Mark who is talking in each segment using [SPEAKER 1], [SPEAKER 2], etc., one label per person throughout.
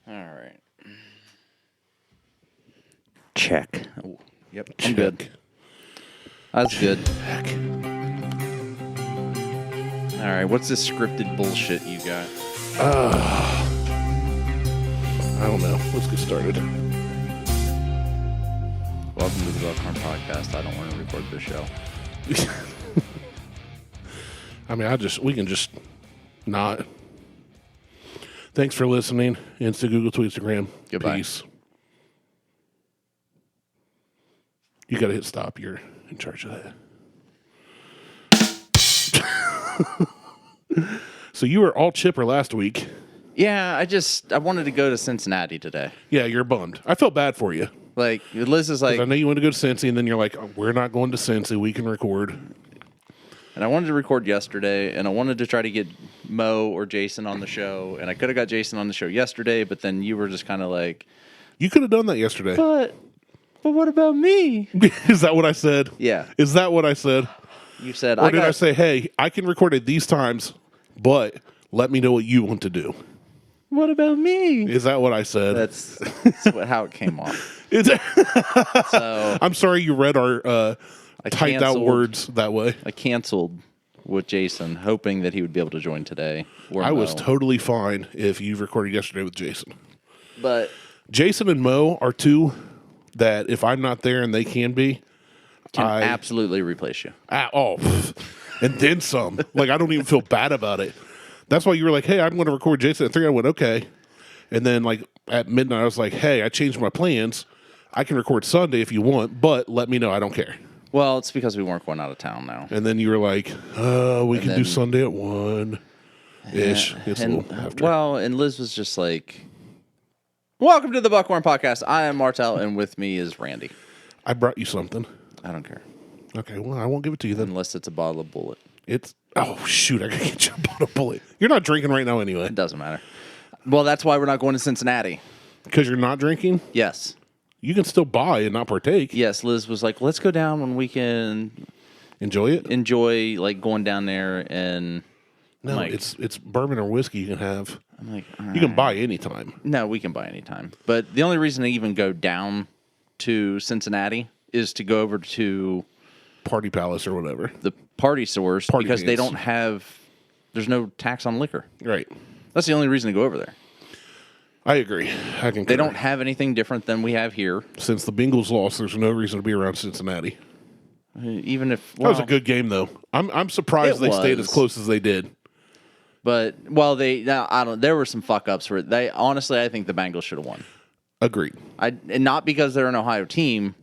[SPEAKER 1] All right. Check. Oh, yep, I'm
[SPEAKER 2] Check.
[SPEAKER 1] good. That's good.
[SPEAKER 2] Heck.
[SPEAKER 1] All right, what's this scripted bullshit you got?
[SPEAKER 2] I don't know. Let's get started.
[SPEAKER 1] Welcome to the Buckhorn Podcast. I don't want to record this show.
[SPEAKER 2] I mean, we can just not. Thanks for listening. Insta, Google, Tweetstagram.
[SPEAKER 1] Goodbye.
[SPEAKER 2] Peace. You got to hit stop. You're in charge of that. So you were all chipper last week.
[SPEAKER 1] Yeah, I wanted to go to Cincinnati today.
[SPEAKER 2] Yeah, you're bummed. I felt bad for you.
[SPEAKER 1] Like, Liz is like...
[SPEAKER 2] I know you want to go to Cincy, and then you're like, oh, we're not going to Cincy. We can record.
[SPEAKER 1] And I wanted to record yesterday, and I wanted to try to get Mo or Jason on the show, and I could have got Jason on the show yesterday, but then you were just kind of like...
[SPEAKER 2] You could have done that yesterday.
[SPEAKER 1] But what about me?
[SPEAKER 2] Is that what I said?
[SPEAKER 1] Yeah.
[SPEAKER 2] Is that what I said?
[SPEAKER 1] You said...
[SPEAKER 2] Or did I say, hey, I can record at these times, but let me know what you want to do?
[SPEAKER 1] What about me?
[SPEAKER 2] Is that what I said?
[SPEAKER 1] That's how it came off. So
[SPEAKER 2] I'm sorry you read our typed out words that way.
[SPEAKER 1] I canceled with Jason, hoping that he would be able to join today. Or
[SPEAKER 2] I
[SPEAKER 1] Mo.
[SPEAKER 2] was totally fine if you recorded yesterday with Jason.
[SPEAKER 1] But
[SPEAKER 2] Jason and Mo are two that if I'm not there and they can be,
[SPEAKER 1] can absolutely replace you.
[SPEAKER 2] And then some. Like, I don't even feel bad about it. That's why you were like, hey, I'm going to record Jason at 3. I went, okay. And then, like, at midnight, I was like, hey, I changed my plans. I can record Sunday if you want, but let me know. I don't care.
[SPEAKER 1] Well, it's because we weren't going out of town now.
[SPEAKER 2] And then you were like, we can do Sunday at 1-ish. It's a little after.
[SPEAKER 1] Well, and Liz was just like, welcome to the Buckhorn Podcast. I am Martelle, and with me is Randy.
[SPEAKER 2] I brought you something.
[SPEAKER 1] I don't care.
[SPEAKER 2] Okay, well, I won't give it to you then.
[SPEAKER 1] Unless it's a bottle of Bullet.
[SPEAKER 2] Oh, shoot, I got to get you a bottle of Bullet. You're not drinking right now anyway.
[SPEAKER 1] It doesn't matter. Well, that's why we're not going to Cincinnati.
[SPEAKER 2] Because you're not drinking?
[SPEAKER 1] Yes.
[SPEAKER 2] You can still buy and not partake.
[SPEAKER 1] Yes, Liz was like, let's go down when we can
[SPEAKER 2] enjoy it.
[SPEAKER 1] Like going down there and
[SPEAKER 2] no,
[SPEAKER 1] like,
[SPEAKER 2] it's bourbon or whiskey you can have.
[SPEAKER 1] I'm like,
[SPEAKER 2] you can buy anytime.
[SPEAKER 1] No, we can buy anytime. But the only reason I even go down to Cincinnati is to go over to
[SPEAKER 2] Party Palace or whatever.
[SPEAKER 1] The party stores because they don't have there's no tax on liquor.
[SPEAKER 2] Right.
[SPEAKER 1] That's the only reason to go over there.
[SPEAKER 2] I agree. I concur.
[SPEAKER 1] They don't have anything different than we have here.
[SPEAKER 2] Since the Bengals lost, there's no reason to be around Cincinnati.
[SPEAKER 1] Even if
[SPEAKER 2] that was a good game, though. I'm surprised they stayed as close as they did.
[SPEAKER 1] But there were some fuck ups where I think the Bengals should have won.
[SPEAKER 2] Agreed.
[SPEAKER 1] And not because they're an Ohio team.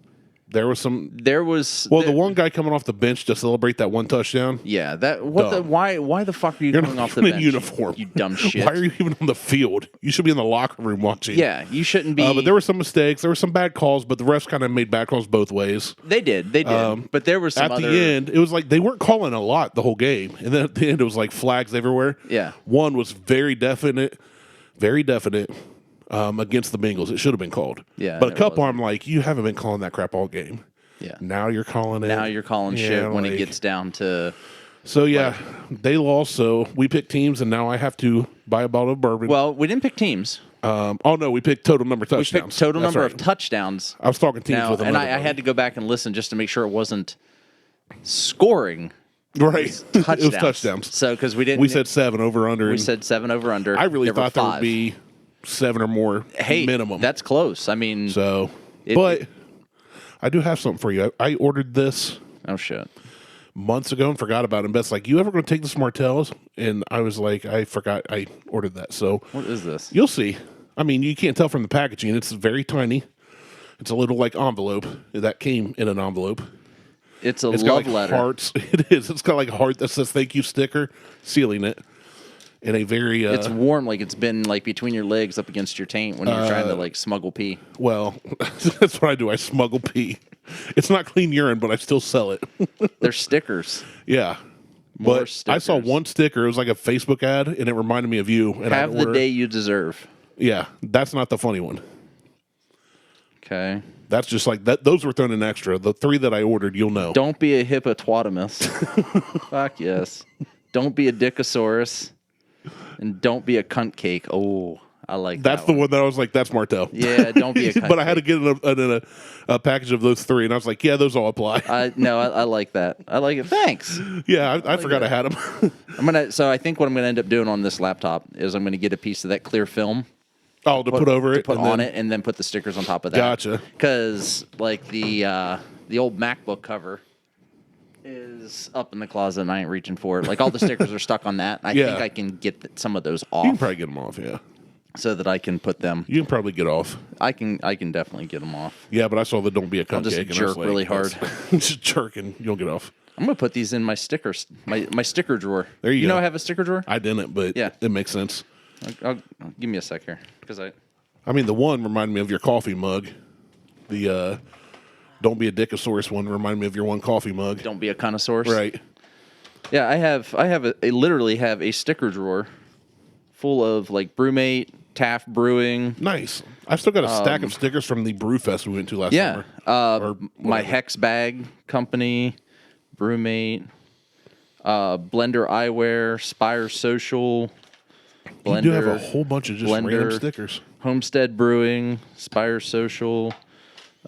[SPEAKER 2] The one guy coming off the bench to celebrate that one touchdown.
[SPEAKER 1] Yeah, why the fuck are you coming off the bench?
[SPEAKER 2] You're not in uniform.
[SPEAKER 1] You dumb shit.
[SPEAKER 2] Why are you even on the field? You should be in the locker room watching.
[SPEAKER 1] Yeah, you shouldn't be.
[SPEAKER 2] But there were some mistakes. There were some bad calls, but the refs kind of made bad calls both ways.
[SPEAKER 1] They did. But there was some
[SPEAKER 2] at the end, it was like they weren't calling a lot the whole game, and then at the end, it was like flags everywhere.
[SPEAKER 1] Yeah,
[SPEAKER 2] one was very definite. Against the Bengals. It should have been called.
[SPEAKER 1] Yeah.
[SPEAKER 2] But a couple, I'm like, you haven't been calling that crap all game.
[SPEAKER 1] Yeah.
[SPEAKER 2] Now you're calling it.
[SPEAKER 1] Now you're calling shit when it gets down to...
[SPEAKER 2] So, yeah, they lost, so we picked teams, and now I have to buy a bottle of bourbon.
[SPEAKER 1] Well, we didn't pick teams.
[SPEAKER 2] No, we picked total number of touchdowns.
[SPEAKER 1] We picked total number of touchdowns.
[SPEAKER 2] I was talking teams with them.
[SPEAKER 1] And I had to go back and listen just to make sure it wasn't scoring.
[SPEAKER 2] Right.
[SPEAKER 1] Touchdowns.
[SPEAKER 2] It was touchdowns.
[SPEAKER 1] So, because we didn't...
[SPEAKER 2] We said 7 over under.
[SPEAKER 1] We said 7 over under.
[SPEAKER 2] I really thought there would be 7 or more minimum.
[SPEAKER 1] That's close. I mean...
[SPEAKER 2] So, but I do have something for you. I ordered this.
[SPEAKER 1] Oh, shit.
[SPEAKER 2] Months ago and forgot about it. And Beth's like, you ever going to take this Martelles? And I was like, I forgot I ordered that. So
[SPEAKER 1] what is this?
[SPEAKER 2] You'll see. I mean, you can't tell from the packaging. It's very tiny. It's a little like envelope that came in an envelope.
[SPEAKER 1] It's love letter.
[SPEAKER 2] Hearts. It is. It's got like a heart that says thank you sticker, sealing it. In a very...
[SPEAKER 1] it's warm, like it's been like between your legs up against your taint when you're trying to like smuggle pee.
[SPEAKER 2] Well, that's what I do. I smuggle pee. It's not clean urine, but I still sell it.
[SPEAKER 1] They're stickers.
[SPEAKER 2] Yeah.
[SPEAKER 1] More
[SPEAKER 2] but
[SPEAKER 1] stickers.
[SPEAKER 2] I saw one sticker. It was like a Facebook ad, and it reminded me of you. And
[SPEAKER 1] Have the day you deserve.
[SPEAKER 2] Yeah. That's not the funny one.
[SPEAKER 1] Okay.
[SPEAKER 2] That's just like that. Those were thrown in extra. The 3 that I ordered, you'll know.
[SPEAKER 1] Don't be a hippopotamus. Fuck yes. Don't be a dickosaurus. And don't be a cunt cake. Oh, I like
[SPEAKER 2] That's
[SPEAKER 1] that
[SPEAKER 2] the one that I was like, that's Martelle.
[SPEAKER 1] Yeah, don't be a cunt.
[SPEAKER 2] But I had to get in a package of those 3, and I was like, yeah, those all apply.
[SPEAKER 1] I like that. I like it. Thanks.
[SPEAKER 2] Yeah, I forgot I had them.
[SPEAKER 1] So I think what I'm gonna end up doing on this laptop is I'm gonna get a piece of that clear film.
[SPEAKER 2] Oh, to put over it,
[SPEAKER 1] put on it, and then put the stickers on top of that.
[SPEAKER 2] Gotcha.
[SPEAKER 1] Because like the old MacBook cover is up in the closet, and I ain't reaching for it. Like all the stickers are stuck on that. I think I can get some of those off.
[SPEAKER 2] You can probably get them off, yeah.
[SPEAKER 1] So that I can put them.
[SPEAKER 2] You can probably get off.
[SPEAKER 1] I can definitely get them off.
[SPEAKER 2] Yeah, but I saw the don't be a cunt
[SPEAKER 1] I'll just
[SPEAKER 2] cake,
[SPEAKER 1] jerk really hard.
[SPEAKER 2] Just jerking, you'll get off.
[SPEAKER 1] I'm gonna put these in my stickers, my sticker drawer.
[SPEAKER 2] There you go.
[SPEAKER 1] You know I have a sticker drawer.
[SPEAKER 2] I didn't, but
[SPEAKER 1] Yeah.
[SPEAKER 2] it makes sense.
[SPEAKER 1] I'll give me a sec here because
[SPEAKER 2] I mean, the one reminded me of your coffee mug. The don't be a dickosaurus one reminded me of your one coffee mug.
[SPEAKER 1] don't be a connoisseur.
[SPEAKER 2] Right.
[SPEAKER 1] Yeah, I literally have a sticker drawer full of like Brewmate, Taft Brewing.
[SPEAKER 2] Nice. I've still got a stack of stickers from the Brew Fest we went to last
[SPEAKER 1] Yeah,
[SPEAKER 2] summer.
[SPEAKER 1] my Hex Bag Company, Brewmate, Blender Eyewear, Spire Social, Blender.
[SPEAKER 2] You do have a whole bunch of just
[SPEAKER 1] Blender,
[SPEAKER 2] random stickers.
[SPEAKER 1] Homestead Brewing, Spire Social,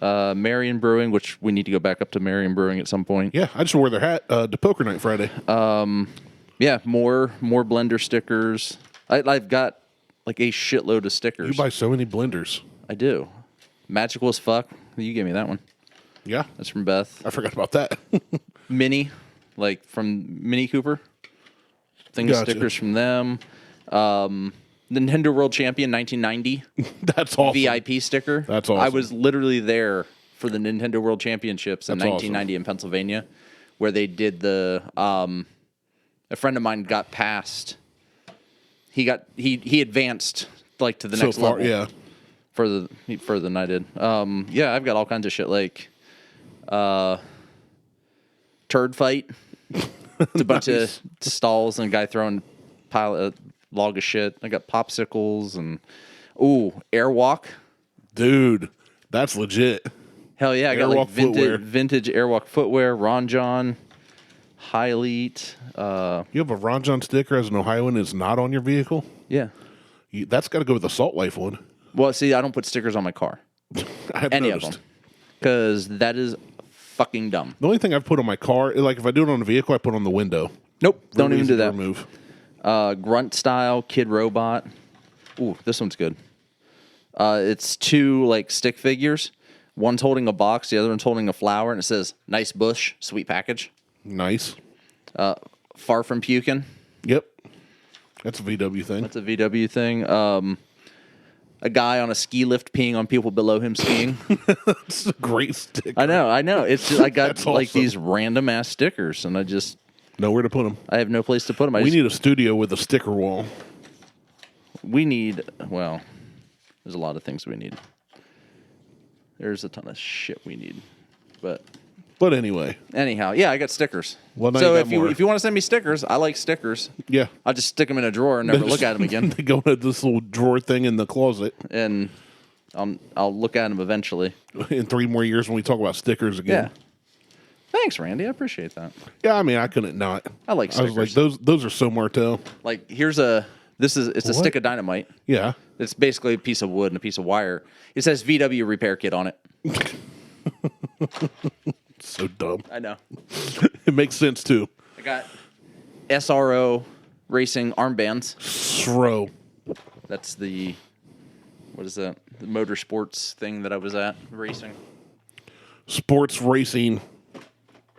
[SPEAKER 1] Marion Brewing, which we need to go back up to Marion Brewing at some point.
[SPEAKER 2] Yeah, I just wore their hat to Poker Night Friday.
[SPEAKER 1] Yeah, more Blender stickers. I've got like a shitload of stickers.
[SPEAKER 2] You buy so many blenders.
[SPEAKER 1] I do. Magical as fuck. You gave me that one.
[SPEAKER 2] Yeah.
[SPEAKER 1] That's from Beth.
[SPEAKER 2] I forgot about that.
[SPEAKER 1] Mini, like from Mini Cooper.
[SPEAKER 2] Gotcha.
[SPEAKER 1] Stickers from them. Nintendo World Champion 1990
[SPEAKER 2] That's awesome.
[SPEAKER 1] VIP sticker.
[SPEAKER 2] That's awesome.
[SPEAKER 1] I was literally there for the Nintendo World Championships in
[SPEAKER 2] That's
[SPEAKER 1] 1990 in Pennsylvania, where they did the. A friend of mine got past. He advanced like to the next level.
[SPEAKER 2] Yeah.
[SPEAKER 1] Further than I did. Yeah, I've got all kinds of shit like turd fight. It's a bunch of stalls and a guy throwing log of shit. I got popsicles and airwalk.
[SPEAKER 2] Dude, that's legit.
[SPEAKER 1] Hell yeah, I got like
[SPEAKER 2] footwear.
[SPEAKER 1] vintage airwalk footwear, Ron John, High Elite.
[SPEAKER 2] You have a Ron John sticker as an Ohioan is not on your vehicle?
[SPEAKER 1] Yeah.
[SPEAKER 2] That's got to go with the Salt Life one.
[SPEAKER 1] Well, see, I don't put stickers on my car.
[SPEAKER 2] I have
[SPEAKER 1] Any
[SPEAKER 2] noticed.
[SPEAKER 1] of them. Because that is fucking dumb.
[SPEAKER 2] The only thing I've put on my car, like if I do it on a vehicle, I put on the window.
[SPEAKER 1] Nope, don't even do that.
[SPEAKER 2] Remove.
[SPEAKER 1] Grunt Style, Kid Robot. Ooh, this one's good. It's 2 like stick figures. One's holding a box, the other one's holding a flower, and it says "Nice bush, sweet package."
[SPEAKER 2] Nice.
[SPEAKER 1] Far from puking.
[SPEAKER 2] Yep. That's a VW thing.
[SPEAKER 1] That's a VW thing. A guy on a ski lift peeing on people below him skiing.
[SPEAKER 2] That's a great sticker.
[SPEAKER 1] I know. It's just, I got
[SPEAKER 2] That's
[SPEAKER 1] like
[SPEAKER 2] awesome.
[SPEAKER 1] these random ass stickers, and
[SPEAKER 2] Nowhere to put them.
[SPEAKER 1] I have no place to put them.
[SPEAKER 2] We need a studio with a sticker wall.
[SPEAKER 1] There's a lot of things we need. There's a ton of shit we need, but
[SPEAKER 2] anyway.
[SPEAKER 1] anyhow, yeah, I got stickers.
[SPEAKER 2] Well, now
[SPEAKER 1] so
[SPEAKER 2] you got more.
[SPEAKER 1] if you want to send me stickers, I like stickers.
[SPEAKER 2] Yeah.
[SPEAKER 1] I'll just stick them in a drawer and never look at them again,
[SPEAKER 2] They go into this little drawer thing in the closet.
[SPEAKER 1] and I'll look at them eventually.
[SPEAKER 2] In 3 more years when we talk about stickers again.
[SPEAKER 1] Yeah. Thanks, Randy. I appreciate that.
[SPEAKER 2] Yeah, I mean, I couldn't not.
[SPEAKER 1] I like stickers.
[SPEAKER 2] I was like, those are so Martelle.
[SPEAKER 1] Like it's a stick of dynamite.
[SPEAKER 2] Yeah.
[SPEAKER 1] It's basically a piece of wood and a piece of wire. It says VW repair kit on it.
[SPEAKER 2] So dumb.
[SPEAKER 1] I know.
[SPEAKER 2] It makes sense, too.
[SPEAKER 1] I got SRO racing armbands.
[SPEAKER 2] Throw.
[SPEAKER 1] That's what is that? The motorsports thing that I was at racing.
[SPEAKER 2] Sports Racing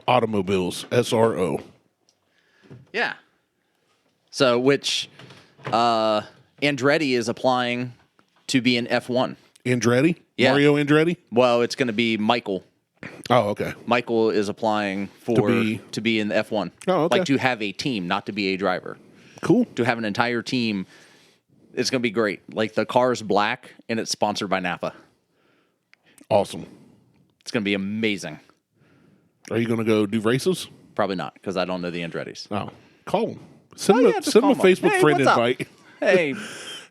[SPEAKER 2] Automobiles, SRO.
[SPEAKER 1] Yeah. So, which Andretti is applying to be in F1.
[SPEAKER 2] Andretti?
[SPEAKER 1] Yeah.
[SPEAKER 2] Mario Andretti?
[SPEAKER 1] Well, it's going to be Michael.
[SPEAKER 2] Oh, okay.
[SPEAKER 1] Michael is applying to be in the F1.
[SPEAKER 2] Oh, okay.
[SPEAKER 1] Like to have a team, not to be a driver.
[SPEAKER 2] Cool.
[SPEAKER 1] To have an entire team. It's going to be great. Like the car's black and it's sponsored by Napa.
[SPEAKER 2] Awesome.
[SPEAKER 1] It's going to be amazing.
[SPEAKER 2] Are you going to go do races?
[SPEAKER 1] Probably not, because I don't know the Andrettis.
[SPEAKER 2] Oh, call them. Send them
[SPEAKER 1] just
[SPEAKER 2] send them a
[SPEAKER 1] call 'em up.
[SPEAKER 2] Facebook
[SPEAKER 1] Hey,
[SPEAKER 2] friend
[SPEAKER 1] what's up?
[SPEAKER 2] invite.
[SPEAKER 1] Hey,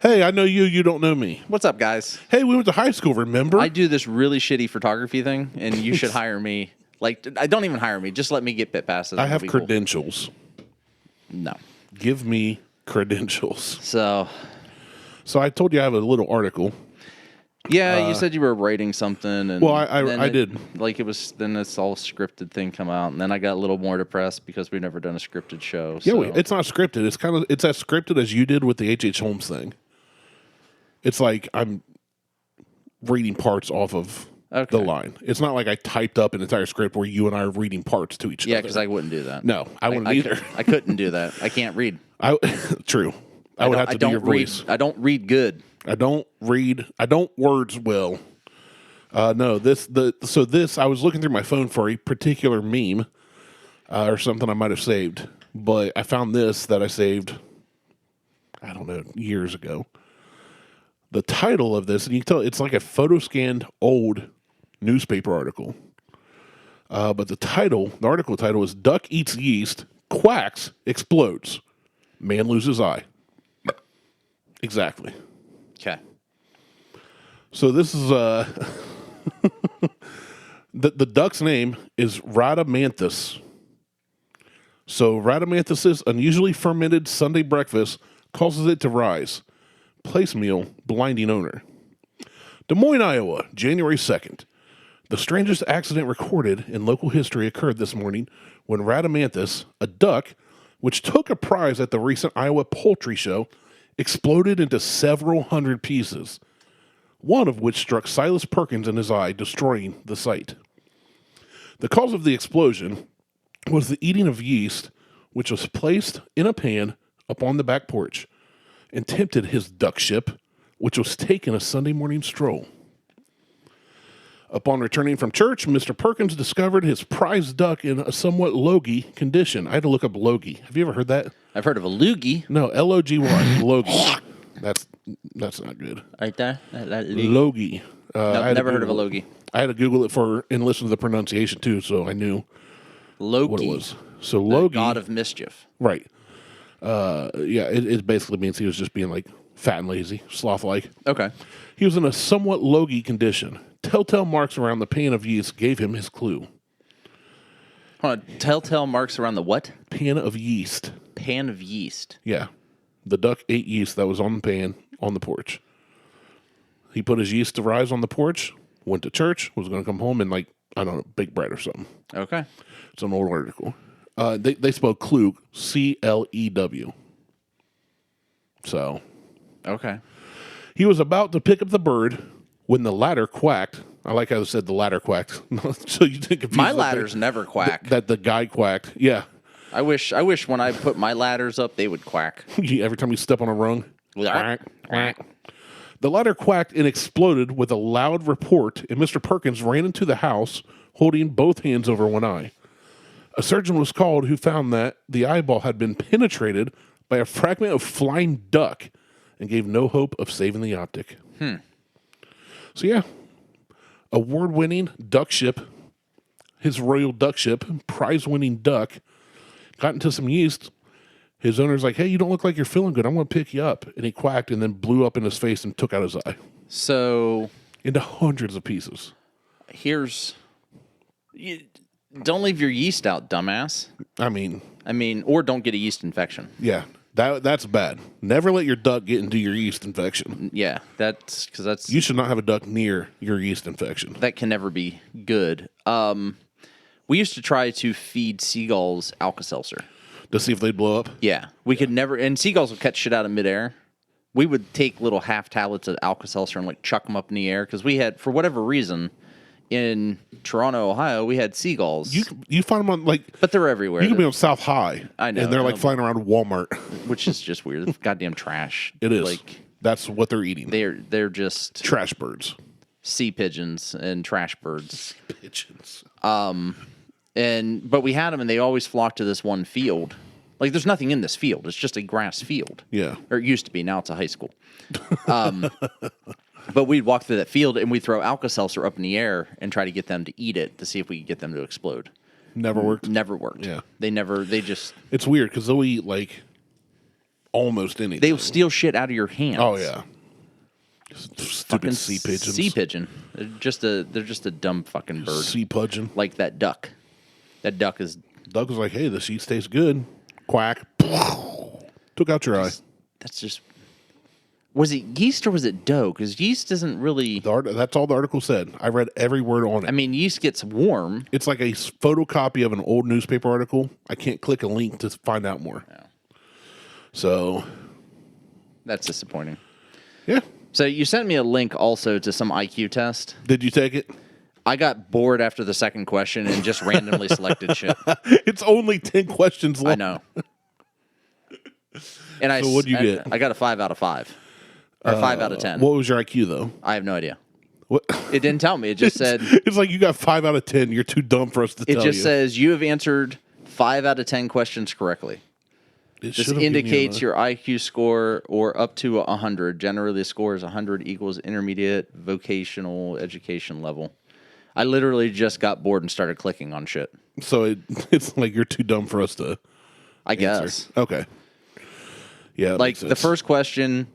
[SPEAKER 2] Hey, I know you. You don't know me.
[SPEAKER 1] what's up, guys?
[SPEAKER 2] Hey, we went to high school, remember?
[SPEAKER 1] I do this really shitty photography thing, and you should hire me. Like, I don't even hire me. Just let me get pit passes.
[SPEAKER 2] I
[SPEAKER 1] and
[SPEAKER 2] have
[SPEAKER 1] it'll be cool.
[SPEAKER 2] credentials.
[SPEAKER 1] No.
[SPEAKER 2] Give me credentials.
[SPEAKER 1] So,
[SPEAKER 2] So I told you I have a little article.
[SPEAKER 1] Yeah, you said you were writing something, and
[SPEAKER 2] Well,
[SPEAKER 1] then
[SPEAKER 2] I did.
[SPEAKER 1] Like then this all scripted thing come out, and then I got a little more depressed because we've never done a scripted show.
[SPEAKER 2] Yeah,
[SPEAKER 1] So.
[SPEAKER 2] it's not scripted. It's as scripted as you did with the H.H. Holmes thing. It's like I'm reading parts off of the line. It's not like I typed up an entire script where you and I are reading parts to each other.
[SPEAKER 1] Yeah, because I wouldn't do that.
[SPEAKER 2] No, I wouldn't either.
[SPEAKER 1] I couldn't do that. I can't read.
[SPEAKER 2] True. I would have to do your voice.
[SPEAKER 1] I don't read good.
[SPEAKER 2] I don't words well. No, this I was looking through my phone for a particular meme or something I might have saved, but I found this that I saved, I don't know, years ago. The title of this, and you can tell it's like a photo scanned old newspaper article. But the article title is "Duck Eats Yeast, Quacks, Explodes, Man Loses Eye." Exactly.
[SPEAKER 1] Okay.
[SPEAKER 2] So this is the duck's name is Rhadamanthus. So Rhadamanthus's unusually fermented Sunday breakfast causes it to rise. Place meal, blinding owner. Des Moines, Iowa, January 2nd. The strangest accident recorded in local history occurred this morning when Rhadamanthus, a duck, which took a prize at the recent Iowa Poultry Show, exploded into several hundred pieces, one of which struck Silas Perkins in his eye, destroying the sight. The cause of the explosion was the eating of yeast, which was placed in a pan upon the back porch, and tempted his duckship, which was taking a Sunday morning stroll. Upon returning from church, Mr. Perkins discovered his prized duck in a somewhat logy condition. I had to look up logy. Have you ever heard that?
[SPEAKER 1] I've heard of a loogie.
[SPEAKER 2] No, L-O-G-Y, logy. That's not good.
[SPEAKER 1] Right there?
[SPEAKER 2] Logy.
[SPEAKER 1] Nope, never heard of a logie.
[SPEAKER 2] I had to Google it and listen to the pronunciation too, so I knew
[SPEAKER 1] Loki.
[SPEAKER 2] what it was. So logy,
[SPEAKER 1] God of mischief.
[SPEAKER 2] right? Yeah, it basically means he was just being like fat and lazy, sloth-like.
[SPEAKER 1] Okay.
[SPEAKER 2] He was in a somewhat logy condition. Telltale marks around the pan of yeast gave him his clue.
[SPEAKER 1] Hold on. Telltale marks around the what?
[SPEAKER 2] Pan of yeast.
[SPEAKER 1] Pan of yeast.
[SPEAKER 2] Yeah. The duck ate yeast that was on the pan on the porch. He put his yeast to rise on the porch, went to church, was going to come home and, like, I don't know, bake bread or something.
[SPEAKER 1] Okay.
[SPEAKER 2] It's an old article. They spelled Clue, C-L-E-W. So.
[SPEAKER 1] Okay.
[SPEAKER 2] He was about to pick up the bird when the ladder quacked. I like how they said the ladder quacked. So you think
[SPEAKER 1] my ladders never quack.
[SPEAKER 2] That the guy quacked. Yeah.
[SPEAKER 1] I wish when I put my ladders up, they would quack.
[SPEAKER 2] Every time you step on a rung.
[SPEAKER 1] Quack,
[SPEAKER 2] quack. The ladder quacked and exploded with a loud report, and Mr. Perkins ran into the house holding both hands over one eye. A surgeon was called who found that the eyeball had been penetrated by a fragment of flying duck and gave no hope of saving the optic. So yeah, award-winning duck ship, his royal duck ship, prize-winning duck, got into some yeast. His owner's like, hey, you don't look like you're feeling good. I'm going to pick you up. And he quacked and then blew up in his face and took out his eye.
[SPEAKER 1] So.
[SPEAKER 2] Into hundreds of pieces.
[SPEAKER 1] Don't leave your yeast out, dumbass.
[SPEAKER 2] I mean,
[SPEAKER 1] or don't get a yeast infection.
[SPEAKER 2] Yeah, that's bad. Never let your duck get into your yeast infection.
[SPEAKER 1] Yeah, that's because that's.
[SPEAKER 2] You should not have a duck near your yeast infection.
[SPEAKER 1] That can never be good. We used to try to feed seagulls Alka-Seltzer.
[SPEAKER 2] To see if they'd blow up?
[SPEAKER 1] Yeah. We could never, and seagulls would catch shit out of midair. We would take little half tablets of Alka-Seltzer and like chuck them up in the air because we had, for whatever reason, in Toronto, Ohio, we had seagulls.
[SPEAKER 2] You find them on like,
[SPEAKER 1] but they're everywhere.
[SPEAKER 2] You can be on South High.
[SPEAKER 1] I know,
[SPEAKER 2] and they're like flying around Walmart,
[SPEAKER 1] which is just weird. It's goddamn trash.
[SPEAKER 2] It is.
[SPEAKER 1] Like
[SPEAKER 2] that's what they're eating.
[SPEAKER 1] They're just
[SPEAKER 2] trash birds,
[SPEAKER 1] sea pigeons, and trash birds.
[SPEAKER 2] Pigeons.
[SPEAKER 1] But we had them, and they always flocked to this one field. Like, there's nothing in this field. It's just a grass field.
[SPEAKER 2] Yeah.
[SPEAKER 1] Or it used to be. Now it's a high school. But we'd walk through that field, and we'd throw Alka-Seltzer up in the air and try to get them to eat it to see if we could get them to explode.
[SPEAKER 2] Never worked?
[SPEAKER 1] Never worked.
[SPEAKER 2] Yeah.
[SPEAKER 1] They just...
[SPEAKER 2] It's weird, because they'll eat, like, almost anything.
[SPEAKER 1] They'll steal shit out of your hands.
[SPEAKER 2] Oh, yeah. Stupid sea pigeons.
[SPEAKER 1] Sea pigeon. They're just a dumb fucking bird.
[SPEAKER 2] Sea pigeon.
[SPEAKER 1] Like that duck. That duck is...
[SPEAKER 2] Duck was like, hey, the sheet tastes good. Quack. Took out your eye.
[SPEAKER 1] That's just... Was it yeast or was it dough? Because yeast isn't really.
[SPEAKER 2] That's all the article said. I read every word on it.
[SPEAKER 1] I mean, yeast gets warm.
[SPEAKER 2] It's like a photocopy of an old newspaper article. I can't click a link to find out more.
[SPEAKER 1] Yeah.
[SPEAKER 2] So.
[SPEAKER 1] That's disappointing.
[SPEAKER 2] Yeah.
[SPEAKER 1] So you sent me a link also to some IQ test.
[SPEAKER 2] Did you take it?
[SPEAKER 1] I got bored after the second question and just randomly selected shit.
[SPEAKER 2] It's only 10 questions long.
[SPEAKER 1] I know. And
[SPEAKER 2] So what'd you get?
[SPEAKER 1] I got a 5 out of 5. Or 5 out of 10.
[SPEAKER 2] What was your IQ, though?
[SPEAKER 1] I have no idea.
[SPEAKER 2] What?
[SPEAKER 1] It didn't tell me. It just said...
[SPEAKER 2] It's like you got 5 out of 10. You're too dumb for us to tell you.
[SPEAKER 1] It just says you have answered 5 out of 10 questions correctly. This indicates your IQ score or up to 100. Generally, the score is 100 equals intermediate vocational education level. I literally just got bored and started clicking on shit.
[SPEAKER 2] So it's like you're too dumb for us to
[SPEAKER 1] I
[SPEAKER 2] answer.
[SPEAKER 1] guess.
[SPEAKER 2] Okay. Yeah.
[SPEAKER 1] Like the first question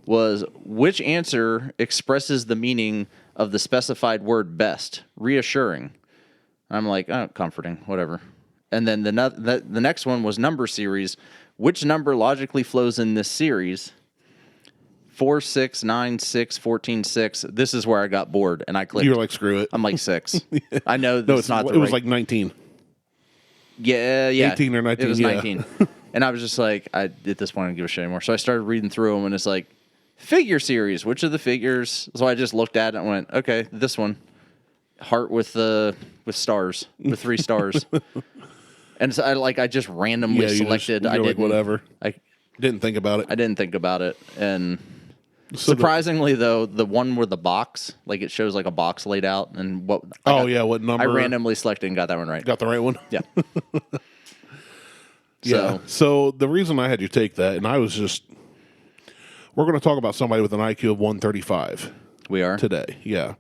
[SPEAKER 1] was, which answer expresses the meaning of the specified word best? Reassuring. I'm like, oh, comforting, whatever. And then the next one was number series. Which number logically flows in this series? 4, 6, 9, 6, 14, 6. This is where I got bored, and I clicked.
[SPEAKER 2] You were like, screw it.
[SPEAKER 1] I'm like 6. I know
[SPEAKER 2] No,
[SPEAKER 1] that's not the
[SPEAKER 2] it was
[SPEAKER 1] right-
[SPEAKER 2] like 19.
[SPEAKER 1] Yeah.
[SPEAKER 2] 18 or 19,
[SPEAKER 1] It was
[SPEAKER 2] yeah.
[SPEAKER 1] 19. And I was just like, at this point, I don't give a shit anymore. So I started reading through them, and it's like, figure series. Which of the figures? So I just looked at it and went, okay, this one. Heart with stars, with 3 stars. And so I just randomly selected.
[SPEAKER 2] You're
[SPEAKER 1] I
[SPEAKER 2] like,
[SPEAKER 1] didn't.
[SPEAKER 2] whatever.
[SPEAKER 1] I
[SPEAKER 2] Didn't think about it.
[SPEAKER 1] I didn't think about it. And
[SPEAKER 2] So
[SPEAKER 1] surprisingly, though, the one where the box, like it shows like a box laid out, and what.
[SPEAKER 2] what number?
[SPEAKER 1] I randomly selected and got that one right.
[SPEAKER 2] Got the right one?
[SPEAKER 1] Yeah.
[SPEAKER 2] Yeah. So the reason I had you take that, and I was just, we're going to talk about somebody with an IQ of 135
[SPEAKER 1] We are
[SPEAKER 2] today. Yeah.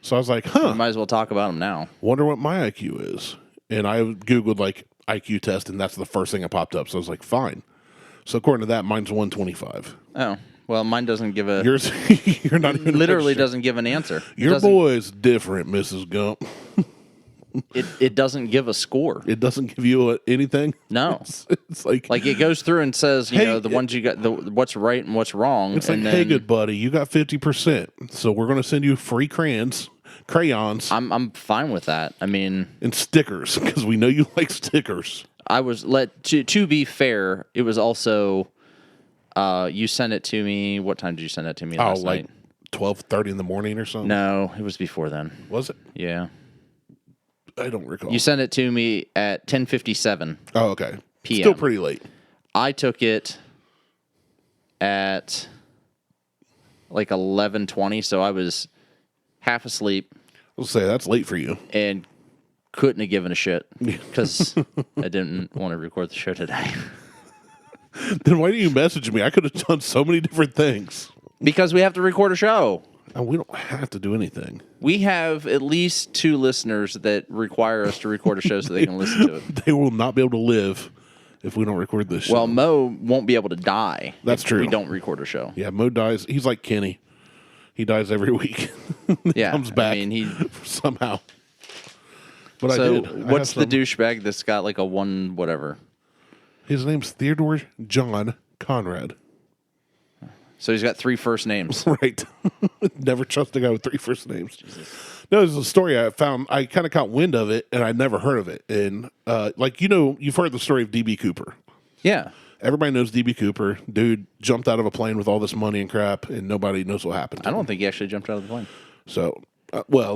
[SPEAKER 2] So I was like,
[SPEAKER 1] We might as well talk about them now.
[SPEAKER 2] wonder what my IQ is. And I Googled like IQ test, and that's the first thing that popped up. So I was like, fine. So according to that, mine's 125.
[SPEAKER 1] Oh, well, mine doesn't give a.
[SPEAKER 2] Yours, you're not even
[SPEAKER 1] literally
[SPEAKER 2] registered.
[SPEAKER 1] doesn't give an answer.
[SPEAKER 2] Your boy's different, Mrs. Gump.
[SPEAKER 1] It doesn't give a score.
[SPEAKER 2] It doesn't give you anything.
[SPEAKER 1] No.
[SPEAKER 2] It's like
[SPEAKER 1] Like it goes through and says, you
[SPEAKER 2] Hey,
[SPEAKER 1] know, the ones you got, what's right and what's wrong.
[SPEAKER 2] it's like,
[SPEAKER 1] and
[SPEAKER 2] hey,
[SPEAKER 1] then
[SPEAKER 2] good buddy, you got 50%, so we're going to send you free crayons,
[SPEAKER 1] I'm fine with that. I mean,
[SPEAKER 2] and stickers because we know you like stickers.
[SPEAKER 1] I was to be fair. It was also you sent it to me. What time did you send it to me last
[SPEAKER 2] like
[SPEAKER 1] night?
[SPEAKER 2] 12:30 in the morning or something.
[SPEAKER 1] No, it was before then.
[SPEAKER 2] Was it?
[SPEAKER 1] Yeah,
[SPEAKER 2] I don't recall.
[SPEAKER 1] you sent it to me at 10:57.
[SPEAKER 2] Oh, okay.
[SPEAKER 1] PM.
[SPEAKER 2] Still pretty late.
[SPEAKER 1] I took it at like 11:20, so I was half asleep
[SPEAKER 2] I'll say that's late for you.
[SPEAKER 1] and couldn't have given a shit because I didn't want to record the show today.
[SPEAKER 2] Then why didn't you message me? I could have done so many different things.
[SPEAKER 1] Because we have to record a show.
[SPEAKER 2] And we don't have to do anything.
[SPEAKER 1] We have at least 2 listeners that require us to record a show so they can listen to it.
[SPEAKER 2] They will not be able to live if we don't record this show.
[SPEAKER 1] Well, Mo won't be able to die.
[SPEAKER 2] That's
[SPEAKER 1] if
[SPEAKER 2] true.
[SPEAKER 1] We don't record a show.
[SPEAKER 2] Yeah, Mo dies. He's like Kenny. He dies every week.
[SPEAKER 1] Yeah,
[SPEAKER 2] Comes back
[SPEAKER 1] I mean,
[SPEAKER 2] somehow. But I
[SPEAKER 1] So,
[SPEAKER 2] did.
[SPEAKER 1] what's the douchebag that's got like a 1 whatever?
[SPEAKER 2] His name's Theodore John Conrad.
[SPEAKER 1] So he's got 3 first names.
[SPEAKER 2] Right. Never trust a guy with 3 first names. No, there's a story I found. I kind of caught wind of it, and I'd never heard of it. And, you've heard the story of D.B. Cooper.
[SPEAKER 1] Yeah.
[SPEAKER 2] Everybody knows D.B. Cooper. Dude jumped out of a plane with all this money and crap, and nobody knows what happened to
[SPEAKER 1] I
[SPEAKER 2] him.
[SPEAKER 1] don't think he actually jumped out of the plane.
[SPEAKER 2] So,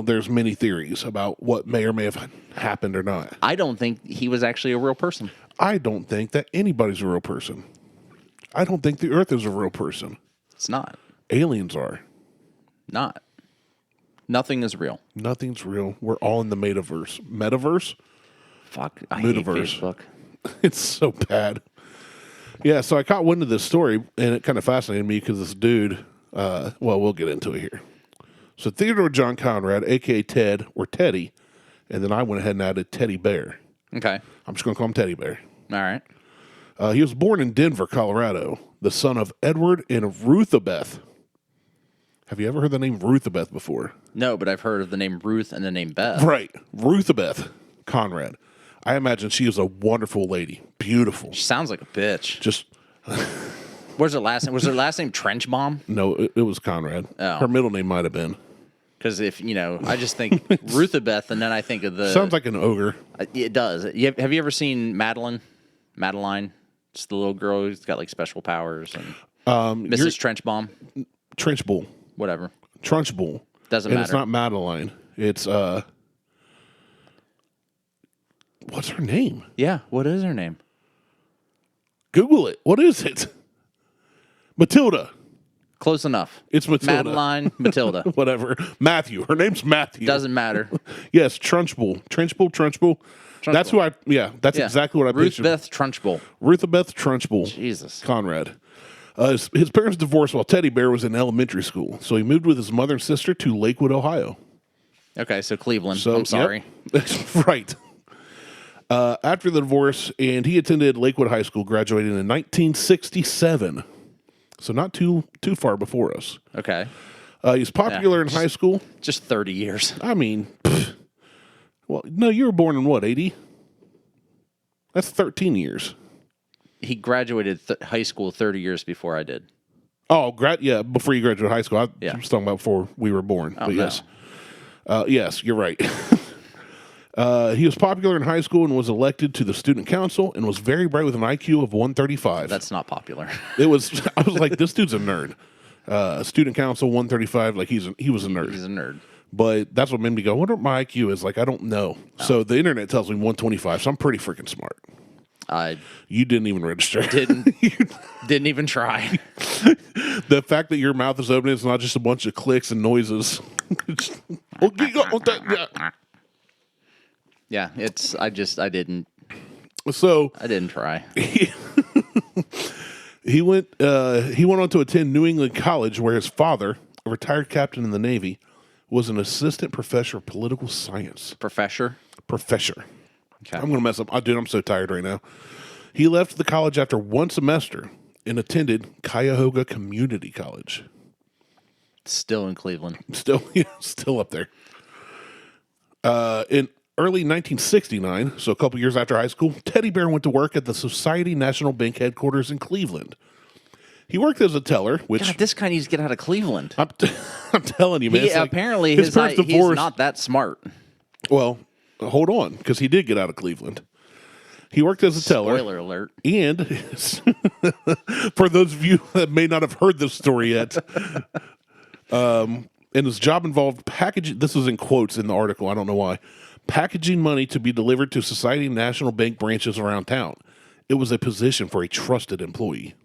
[SPEAKER 2] there's many theories about what may or may have happened or not.
[SPEAKER 1] I don't think he was actually a real person.
[SPEAKER 2] I don't think that anybody's a real person. I don't think the Earth is a real person.
[SPEAKER 1] It's not.
[SPEAKER 2] Aliens are.
[SPEAKER 1] Not. Nothing is real.
[SPEAKER 2] Nothing's real. We're all in the metaverse. Metaverse?
[SPEAKER 1] Fuck. I hate
[SPEAKER 2] Metaverse.
[SPEAKER 1] Facebook.
[SPEAKER 2] It's so bad. Yeah, so I caught wind of this story, and it kind of fascinated me because this dude, we'll get into it here. So Theodore John Conrad, a.k.a. Ted, or Teddy, and then I went ahead and added Teddy Bear.
[SPEAKER 1] Okay.
[SPEAKER 2] I'm just going to call him Teddy Bear.
[SPEAKER 1] All right.
[SPEAKER 2] He was born in Denver, Colorado, the son of Edward and Ruthabeth. Have you ever heard the name Ruthabeth before?
[SPEAKER 1] No, but I've heard of the name Ruth and the name Beth.
[SPEAKER 2] Right. Ruthabeth Conrad. I imagine she is a wonderful lady. Beautiful.
[SPEAKER 1] She sounds like a bitch.
[SPEAKER 2] Just
[SPEAKER 1] What's her last name? Was her last name Trench Bomb?
[SPEAKER 2] No, it was Conrad.
[SPEAKER 1] Oh.
[SPEAKER 2] Her middle name might have been.
[SPEAKER 1] Because if, I just think Ruthabeth, and then I think of the...
[SPEAKER 2] Sounds like an ogre.
[SPEAKER 1] It does. Have you ever seen Madeline? Madeline? It's the little girl who's got, like, special powers. And Mrs. Trench Bomb?
[SPEAKER 2] Trench Bull.
[SPEAKER 1] Whatever.
[SPEAKER 2] Trench Bull.
[SPEAKER 1] Doesn't
[SPEAKER 2] and
[SPEAKER 1] matter.
[SPEAKER 2] It's not Madeline. It's, what's her name?
[SPEAKER 1] Yeah, what is her name?
[SPEAKER 2] Google it. What is it? Matilda.
[SPEAKER 1] Close enough.
[SPEAKER 2] It's Matilda.
[SPEAKER 1] Madeline, Matilda.
[SPEAKER 2] Whatever. Matthew. Her name's Matthew.
[SPEAKER 1] Doesn't matter.
[SPEAKER 2] Yes, Trunchbull. Trunchbull. That's who that's exactly what I pictured.
[SPEAKER 1] Ruthbeth Trunchbull.
[SPEAKER 2] Ruthabeth Trunchbull.
[SPEAKER 1] Jesus.
[SPEAKER 2] Conrad. His parents divorced while Teddy Bear was in elementary school, so he moved with his mother and sister to Lakewood, Ohio.
[SPEAKER 1] Okay, so Cleveland.
[SPEAKER 2] So,
[SPEAKER 1] I'm sorry.
[SPEAKER 2] Yep. Right. After the divorce, and he attended Lakewood High School, graduating in 1967. So not too far before us.
[SPEAKER 1] Okay.
[SPEAKER 2] He's popular in high school.
[SPEAKER 1] Just 30 years.
[SPEAKER 2] I mean, well, no, you were born in what, 80? That's 13 years.
[SPEAKER 1] He graduated high school 30 years before I did.
[SPEAKER 2] Oh, before you graduated high school. I
[SPEAKER 1] Yeah.
[SPEAKER 2] was talking about before we were born.
[SPEAKER 1] Oh,
[SPEAKER 2] but
[SPEAKER 1] no.
[SPEAKER 2] yes. Yes, you're right. He was popular in high school and was elected to the student council and was very bright with an IQ of 135.
[SPEAKER 1] That's not popular.
[SPEAKER 2] I was like, this dude's a nerd. Student council 135, like he was a nerd.
[SPEAKER 1] He's a nerd.
[SPEAKER 2] But that's what made me go, I wonder what my IQ is. Like, I don't know. Oh. So the internet tells me 125, so I'm pretty freaking smart. You didn't even register.
[SPEAKER 1] Didn't even try.
[SPEAKER 2] The fact that your mouth is open is not just a bunch of clicks and noises.
[SPEAKER 1] Yeah, I didn't try.
[SPEAKER 2] He went on to attend New England College, where his father, a retired captain in the Navy, was an assistant professor of political science.
[SPEAKER 1] Professor.
[SPEAKER 2] Okay. I'm going to mess up. Dude, I'm so tired right now. He left the college after one semester and attended Cuyahoga Community College.
[SPEAKER 1] Still in Cleveland.
[SPEAKER 2] Still up there. In early 1969, so a couple years after high school, Teddy Bear went to work at the Society National Bank headquarters in Cleveland. He worked as a teller, which...
[SPEAKER 1] God, this guy needs to get out of Cleveland.
[SPEAKER 2] I'm telling you, man.
[SPEAKER 1] Apparently, his parents he's not that smart.
[SPEAKER 2] Well, hold on, because he did get out of Cleveland. He worked as a teller.
[SPEAKER 1] Spoiler alert.
[SPEAKER 2] And for those of you that may not have heard this story yet, and his job involved packaging, this was in quotes in the article, I don't know why, packaging money to be delivered to Society National Bank branches around town. It was a position for a trusted employee.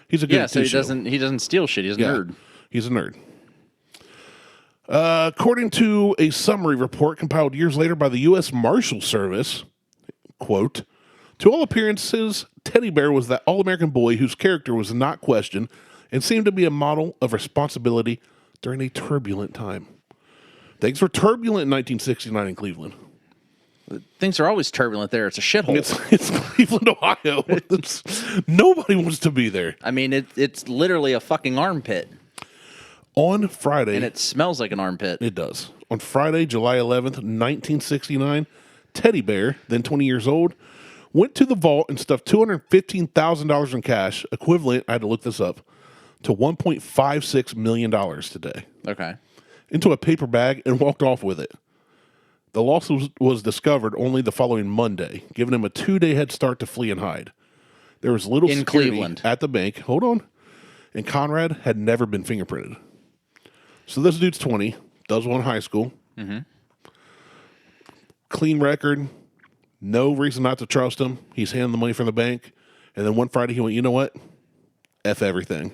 [SPEAKER 2] He's a good
[SPEAKER 1] so he doesn't steal shit. He's a nerd.
[SPEAKER 2] He's a nerd. According to a summary report compiled years later by the U.S. Marshal Service, quote, to all appearances, Teddy Bear was that all-American boy whose character was not questioned and seemed to be a model of responsibility during a turbulent time. Things were turbulent in 1969 in Cleveland.
[SPEAKER 1] Things are always turbulent there. It's a shithole.
[SPEAKER 2] It's Cleveland, Ohio. Nobody wants to be there.
[SPEAKER 1] I mean, it's literally a fucking armpit.
[SPEAKER 2] On Friday...
[SPEAKER 1] And it smells like an armpit.
[SPEAKER 2] It does. On Friday, July 11th, 1969, Teddy Bear, then 20 years old, went to the vault and stuffed $215,000 in cash, equivalent, I had to look this up, to $1.56 million today.
[SPEAKER 1] Okay.
[SPEAKER 2] Into a paper bag and walked off with it. The loss was discovered only the following Monday, giving him a 2-day head start to flee and hide. There was little
[SPEAKER 1] in
[SPEAKER 2] security
[SPEAKER 1] Cleveland
[SPEAKER 2] at the bank. Hold on. And Conrad had never been fingerprinted. So this dude's 20, does well in high school. Mm-hmm. Clean record. No reason not to trust him. He's handing the money from the bank. And then one Friday he went, you know what? F everything.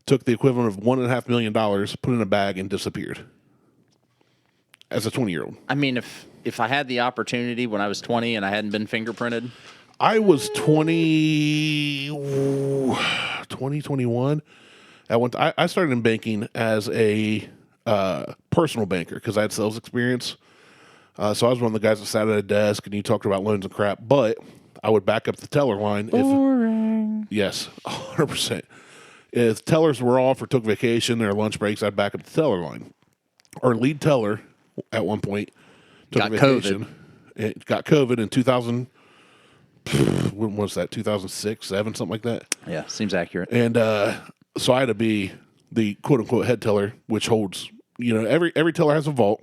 [SPEAKER 2] Took the equivalent of $1.5 million, put it in a bag, and disappeared. As a 20-year-old.
[SPEAKER 1] I mean, if I had the opportunity when I was 20 and I hadn't been fingerprinted.
[SPEAKER 2] I was 21. I started in banking as a personal banker because I had sales experience. So I was one of the guys that sat at a desk and you talked about loans and crap. But I would back up the teller line.
[SPEAKER 1] Boring.
[SPEAKER 2] Yes, 100%. If tellers were off or took vacation or lunch breaks, I'd back up the teller line. Our lead teller at one point took
[SPEAKER 1] got
[SPEAKER 2] a vacation.
[SPEAKER 1] COVID.
[SPEAKER 2] It got COVID in 2000. when was that? 2006, 7, something like that.
[SPEAKER 1] Yeah, seems accurate.
[SPEAKER 2] And so I had to be the quote unquote head teller, which holds, every teller has a vault,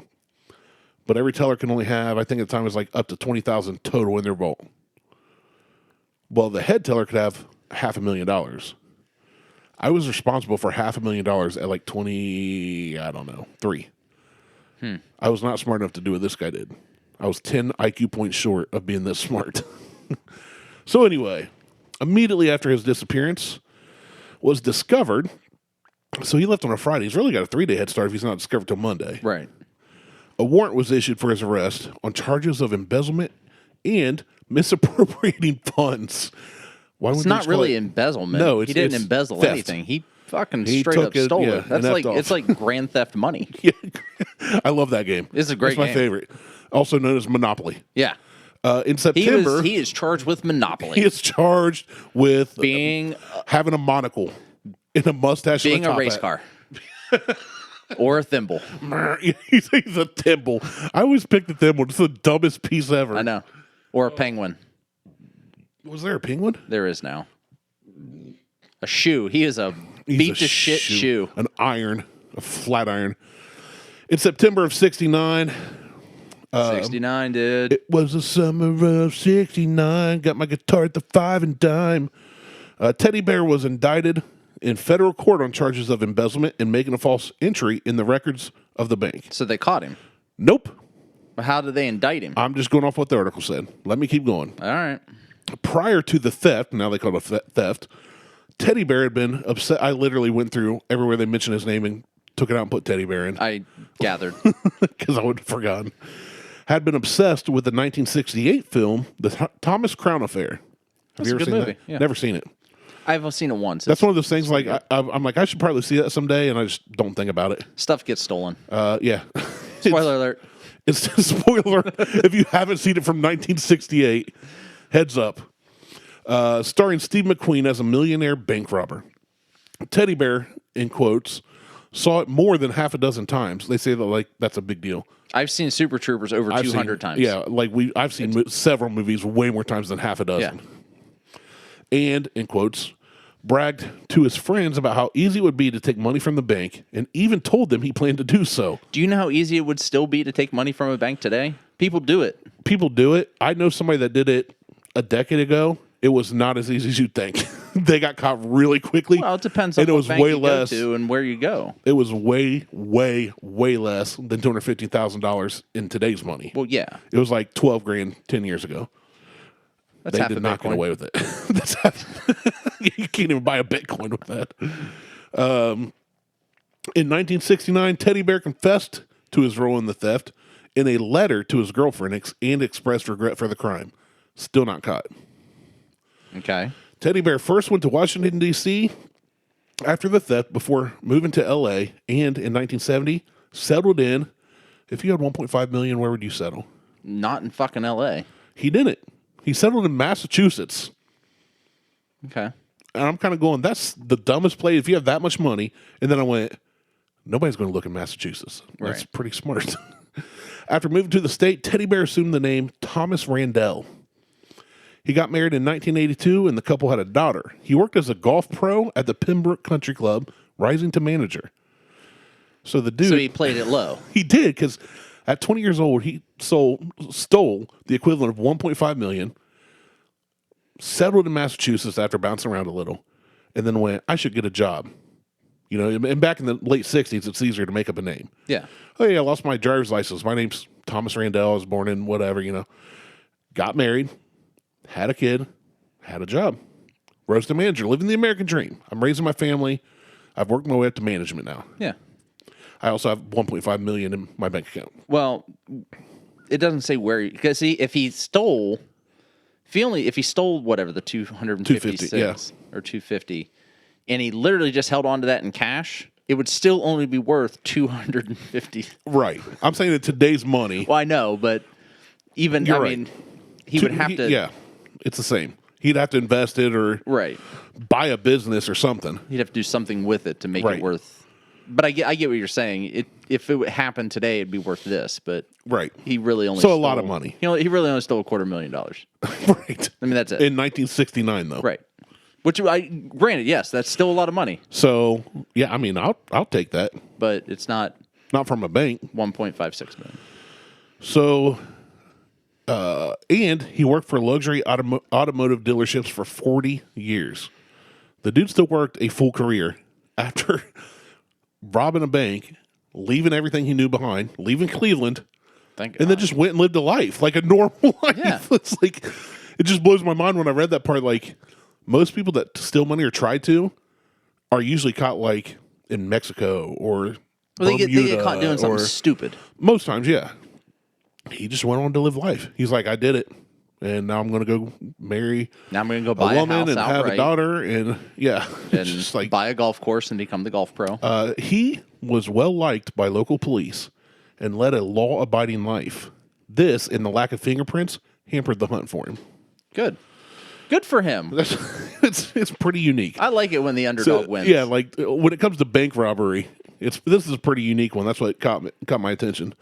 [SPEAKER 2] but every teller can only have, I think at the time it was like up to 20,000 total in their vault. Well, the head teller could have $500,000. I was responsible for $500,000 at like 3. I was not smart enough to do what this guy did. I was 10 IQ points short of being this smart. So anyway, immediately after his disappearance was discovered, so he left on a Friday. He's really got a 3-day head start if he's not discovered till Monday.
[SPEAKER 1] Right.
[SPEAKER 2] A warrant was issued for his arrest on charges of embezzlement and misappropriating funds. Why
[SPEAKER 1] It's not really embezzlement.
[SPEAKER 2] No,
[SPEAKER 1] he didn't embezzle
[SPEAKER 2] theft.
[SPEAKER 1] anything. He fucking
[SPEAKER 2] He
[SPEAKER 1] straight
[SPEAKER 2] took
[SPEAKER 1] up
[SPEAKER 2] it,
[SPEAKER 1] stole
[SPEAKER 2] yeah,
[SPEAKER 1] it. That's
[SPEAKER 2] and
[SPEAKER 1] like
[SPEAKER 2] effed off.
[SPEAKER 1] it's like Grand Theft Money.
[SPEAKER 2] Yeah. I love that game.
[SPEAKER 1] It's a great
[SPEAKER 2] That's my
[SPEAKER 1] game.
[SPEAKER 2] favorite. Also known as Monopoly.
[SPEAKER 1] Yeah.
[SPEAKER 2] In September,
[SPEAKER 1] He is charged with monopoly.
[SPEAKER 2] he is charged with
[SPEAKER 1] being
[SPEAKER 2] having a monocle and a mustache.
[SPEAKER 1] being
[SPEAKER 2] and
[SPEAKER 1] a race
[SPEAKER 2] hat.
[SPEAKER 1] car. Or a thimble.
[SPEAKER 2] He's a thimble. I always pick the thimble. It's the dumbest piece ever.
[SPEAKER 1] I know. Or a penguin.
[SPEAKER 2] Was there a penguin?
[SPEAKER 1] There is now. A shoe. He is a
[SPEAKER 2] He's
[SPEAKER 1] beat
[SPEAKER 2] a
[SPEAKER 1] to shit shoe.
[SPEAKER 2] An iron. A flat iron. In September of 69,
[SPEAKER 1] 69, dude.
[SPEAKER 2] it was the summer of 69. Got my guitar at the 5 and dime. Teddy Bear was indicted in federal court on charges of embezzlement and making a false entry in the records of the bank.
[SPEAKER 1] So they caught him.
[SPEAKER 2] Nope.
[SPEAKER 1] But how did they indict him?
[SPEAKER 2] I'm just going off what the article said. Let me keep going.
[SPEAKER 1] All right.
[SPEAKER 2] Prior to the theft, now they call it a theft, Teddy Bear had been upset. I literally went through everywhere they mentioned his name and took it out and put Teddy Bear in
[SPEAKER 1] I gathered.
[SPEAKER 2] because I would have forgotten. Had been obsessed with the 1968 film, The Thomas Crown Affair. Have
[SPEAKER 1] That's
[SPEAKER 2] you
[SPEAKER 1] a
[SPEAKER 2] ever
[SPEAKER 1] good
[SPEAKER 2] seen
[SPEAKER 1] movie,
[SPEAKER 2] that?
[SPEAKER 1] yeah.
[SPEAKER 2] Never seen it.
[SPEAKER 1] I've seen it once.
[SPEAKER 2] That's one of those things like I'm like, I should probably see that someday, and I just don't think about it.
[SPEAKER 1] Stuff gets stolen.
[SPEAKER 2] Yeah.
[SPEAKER 1] Spoiler alert.
[SPEAKER 2] It's a spoiler if you haven't seen it from 1968. Heads up. Starring Steve McQueen as a millionaire bank robber. Teddy Bear, in quotes, saw it more than half a dozen times. They say that like that's a big deal.
[SPEAKER 1] I've seen Super Troopers over 200 times.
[SPEAKER 2] Yeah, like I've seen several movies way more times than half a dozen.
[SPEAKER 1] Yeah.
[SPEAKER 2] And, in quotes, bragged to his friends about how easy it would be to take money from the bank and even told them he planned to do so.
[SPEAKER 1] Do you know how easy it would still be to take money from a bank today? People do it.
[SPEAKER 2] People do it. I know somebody that did it a decade ago. It was not as easy as you'd think. They got caught really quickly.
[SPEAKER 1] Well, it depends on
[SPEAKER 2] and it
[SPEAKER 1] what
[SPEAKER 2] was
[SPEAKER 1] bank
[SPEAKER 2] way
[SPEAKER 1] you
[SPEAKER 2] less.
[SPEAKER 1] go to and where you go.
[SPEAKER 2] It was way, way, way less than $250,000 in today's money.
[SPEAKER 1] Well, yeah.
[SPEAKER 2] It was like 12 grand 10 years ago.
[SPEAKER 1] That's
[SPEAKER 2] They
[SPEAKER 1] half
[SPEAKER 2] did
[SPEAKER 1] a
[SPEAKER 2] not get
[SPEAKER 1] Bitcoin.
[SPEAKER 2] away with it. That's half, you can't even buy a Bitcoin with that. In 1969, Teddy Bear confessed to his role in the theft in a letter to his girlfriend and expressed regret for the crime. Still not caught.
[SPEAKER 1] Okay.
[SPEAKER 2] Teddy Bear first went to Washington, D.C. after the theft before moving to L.A. and in 1970 settled in. If you had $1.5 million, where would you settle?
[SPEAKER 1] Not in fucking L.A.
[SPEAKER 2] He didn't. He settled in Massachusetts.
[SPEAKER 1] Okay.
[SPEAKER 2] And I'm kind of going, that's the dumbest play if you have that much money. And then I went, nobody's going to look in Massachusetts. That's
[SPEAKER 1] Right.
[SPEAKER 2] pretty smart. After moving to the state, Teddy Bear assumed the name Thomas Randell. He got married in 1982, and the couple had a daughter. He worked as a golf pro at the Pembroke Country Club, rising to manager. So the dude...
[SPEAKER 1] So he played it low.
[SPEAKER 2] He did, because at 20 years old, he stole the equivalent of $1.5 million, settled in Massachusetts after bouncing around a little, and then went, I should get a job. You know, and back in the late 60s, it's easier to make up a name.
[SPEAKER 1] Yeah.
[SPEAKER 2] Oh, yeah, I lost my driver's license. My name's Thomas Randell. I was born in whatever, you know. Got married, had a kid, had a job. Rose to manager, living the American dream. I'm raising my family. I've worked my way up to management now.
[SPEAKER 1] Yeah.
[SPEAKER 2] I also have $1.5 million in my bank account.
[SPEAKER 1] Well, it doesn't say where, because if he stole whatever the 256
[SPEAKER 2] 250, yeah.
[SPEAKER 1] or 250, and he literally just held on to that in cash, it would still only be worth 250.
[SPEAKER 2] Right. I'm saying that today's money.
[SPEAKER 1] Well, I know, but even
[SPEAKER 2] You're
[SPEAKER 1] I
[SPEAKER 2] right.
[SPEAKER 1] mean, he would have to.
[SPEAKER 2] Yeah, it's the same. He'd have to invest it or
[SPEAKER 1] Right.
[SPEAKER 2] buy a business or something.
[SPEAKER 1] He'd have to do something with it to make
[SPEAKER 2] Right.
[SPEAKER 1] it worth. But I get what you're saying. If it would happen today, it'd be worth this. But
[SPEAKER 2] Right.
[SPEAKER 1] he really only
[SPEAKER 2] So a lot of money.
[SPEAKER 1] He really only stole $250,000.
[SPEAKER 2] Right.
[SPEAKER 1] I mean, that's it.
[SPEAKER 2] In 1969, though.
[SPEAKER 1] Right. Which granted, yes, that's still a lot of money,
[SPEAKER 2] So yeah, I mean, I'll take that.
[SPEAKER 1] but it's not
[SPEAKER 2] Not from a bank.
[SPEAKER 1] 1.56 million.
[SPEAKER 2] So, and he worked for luxury automotive dealerships for 40 years. The dude still worked a full career after robbing a bank, leaving everything he knew behind, leaving Cleveland,
[SPEAKER 1] Thank
[SPEAKER 2] and then just went and lived a life, like a normal life.
[SPEAKER 1] Yeah.
[SPEAKER 2] It's like, it just blows my mind when I read that part. Like, most people that steal money or try to are usually caught, like, in Mexico or
[SPEAKER 1] Well, they
[SPEAKER 2] Bermuda
[SPEAKER 1] get caught doing something
[SPEAKER 2] or-
[SPEAKER 1] stupid.
[SPEAKER 2] Most times, yeah. He just went on to live life. He's like, I did it, and now I'm going to go marry
[SPEAKER 1] Now I'm going to go
[SPEAKER 2] a
[SPEAKER 1] buy a
[SPEAKER 2] woman
[SPEAKER 1] house
[SPEAKER 2] and have a
[SPEAKER 1] outright
[SPEAKER 2] daughter, and yeah,
[SPEAKER 1] and
[SPEAKER 2] it's just like
[SPEAKER 1] buy a golf course and become the golf pro.
[SPEAKER 2] he was well liked by local police and led a law-abiding life. This and the lack of fingerprints hampered the hunt for him.
[SPEAKER 1] Good for him.
[SPEAKER 2] It's pretty unique.
[SPEAKER 1] I like it when the underdog wins.
[SPEAKER 2] Yeah, like when it comes to bank robbery, this is a pretty unique one. That's what caught my attention.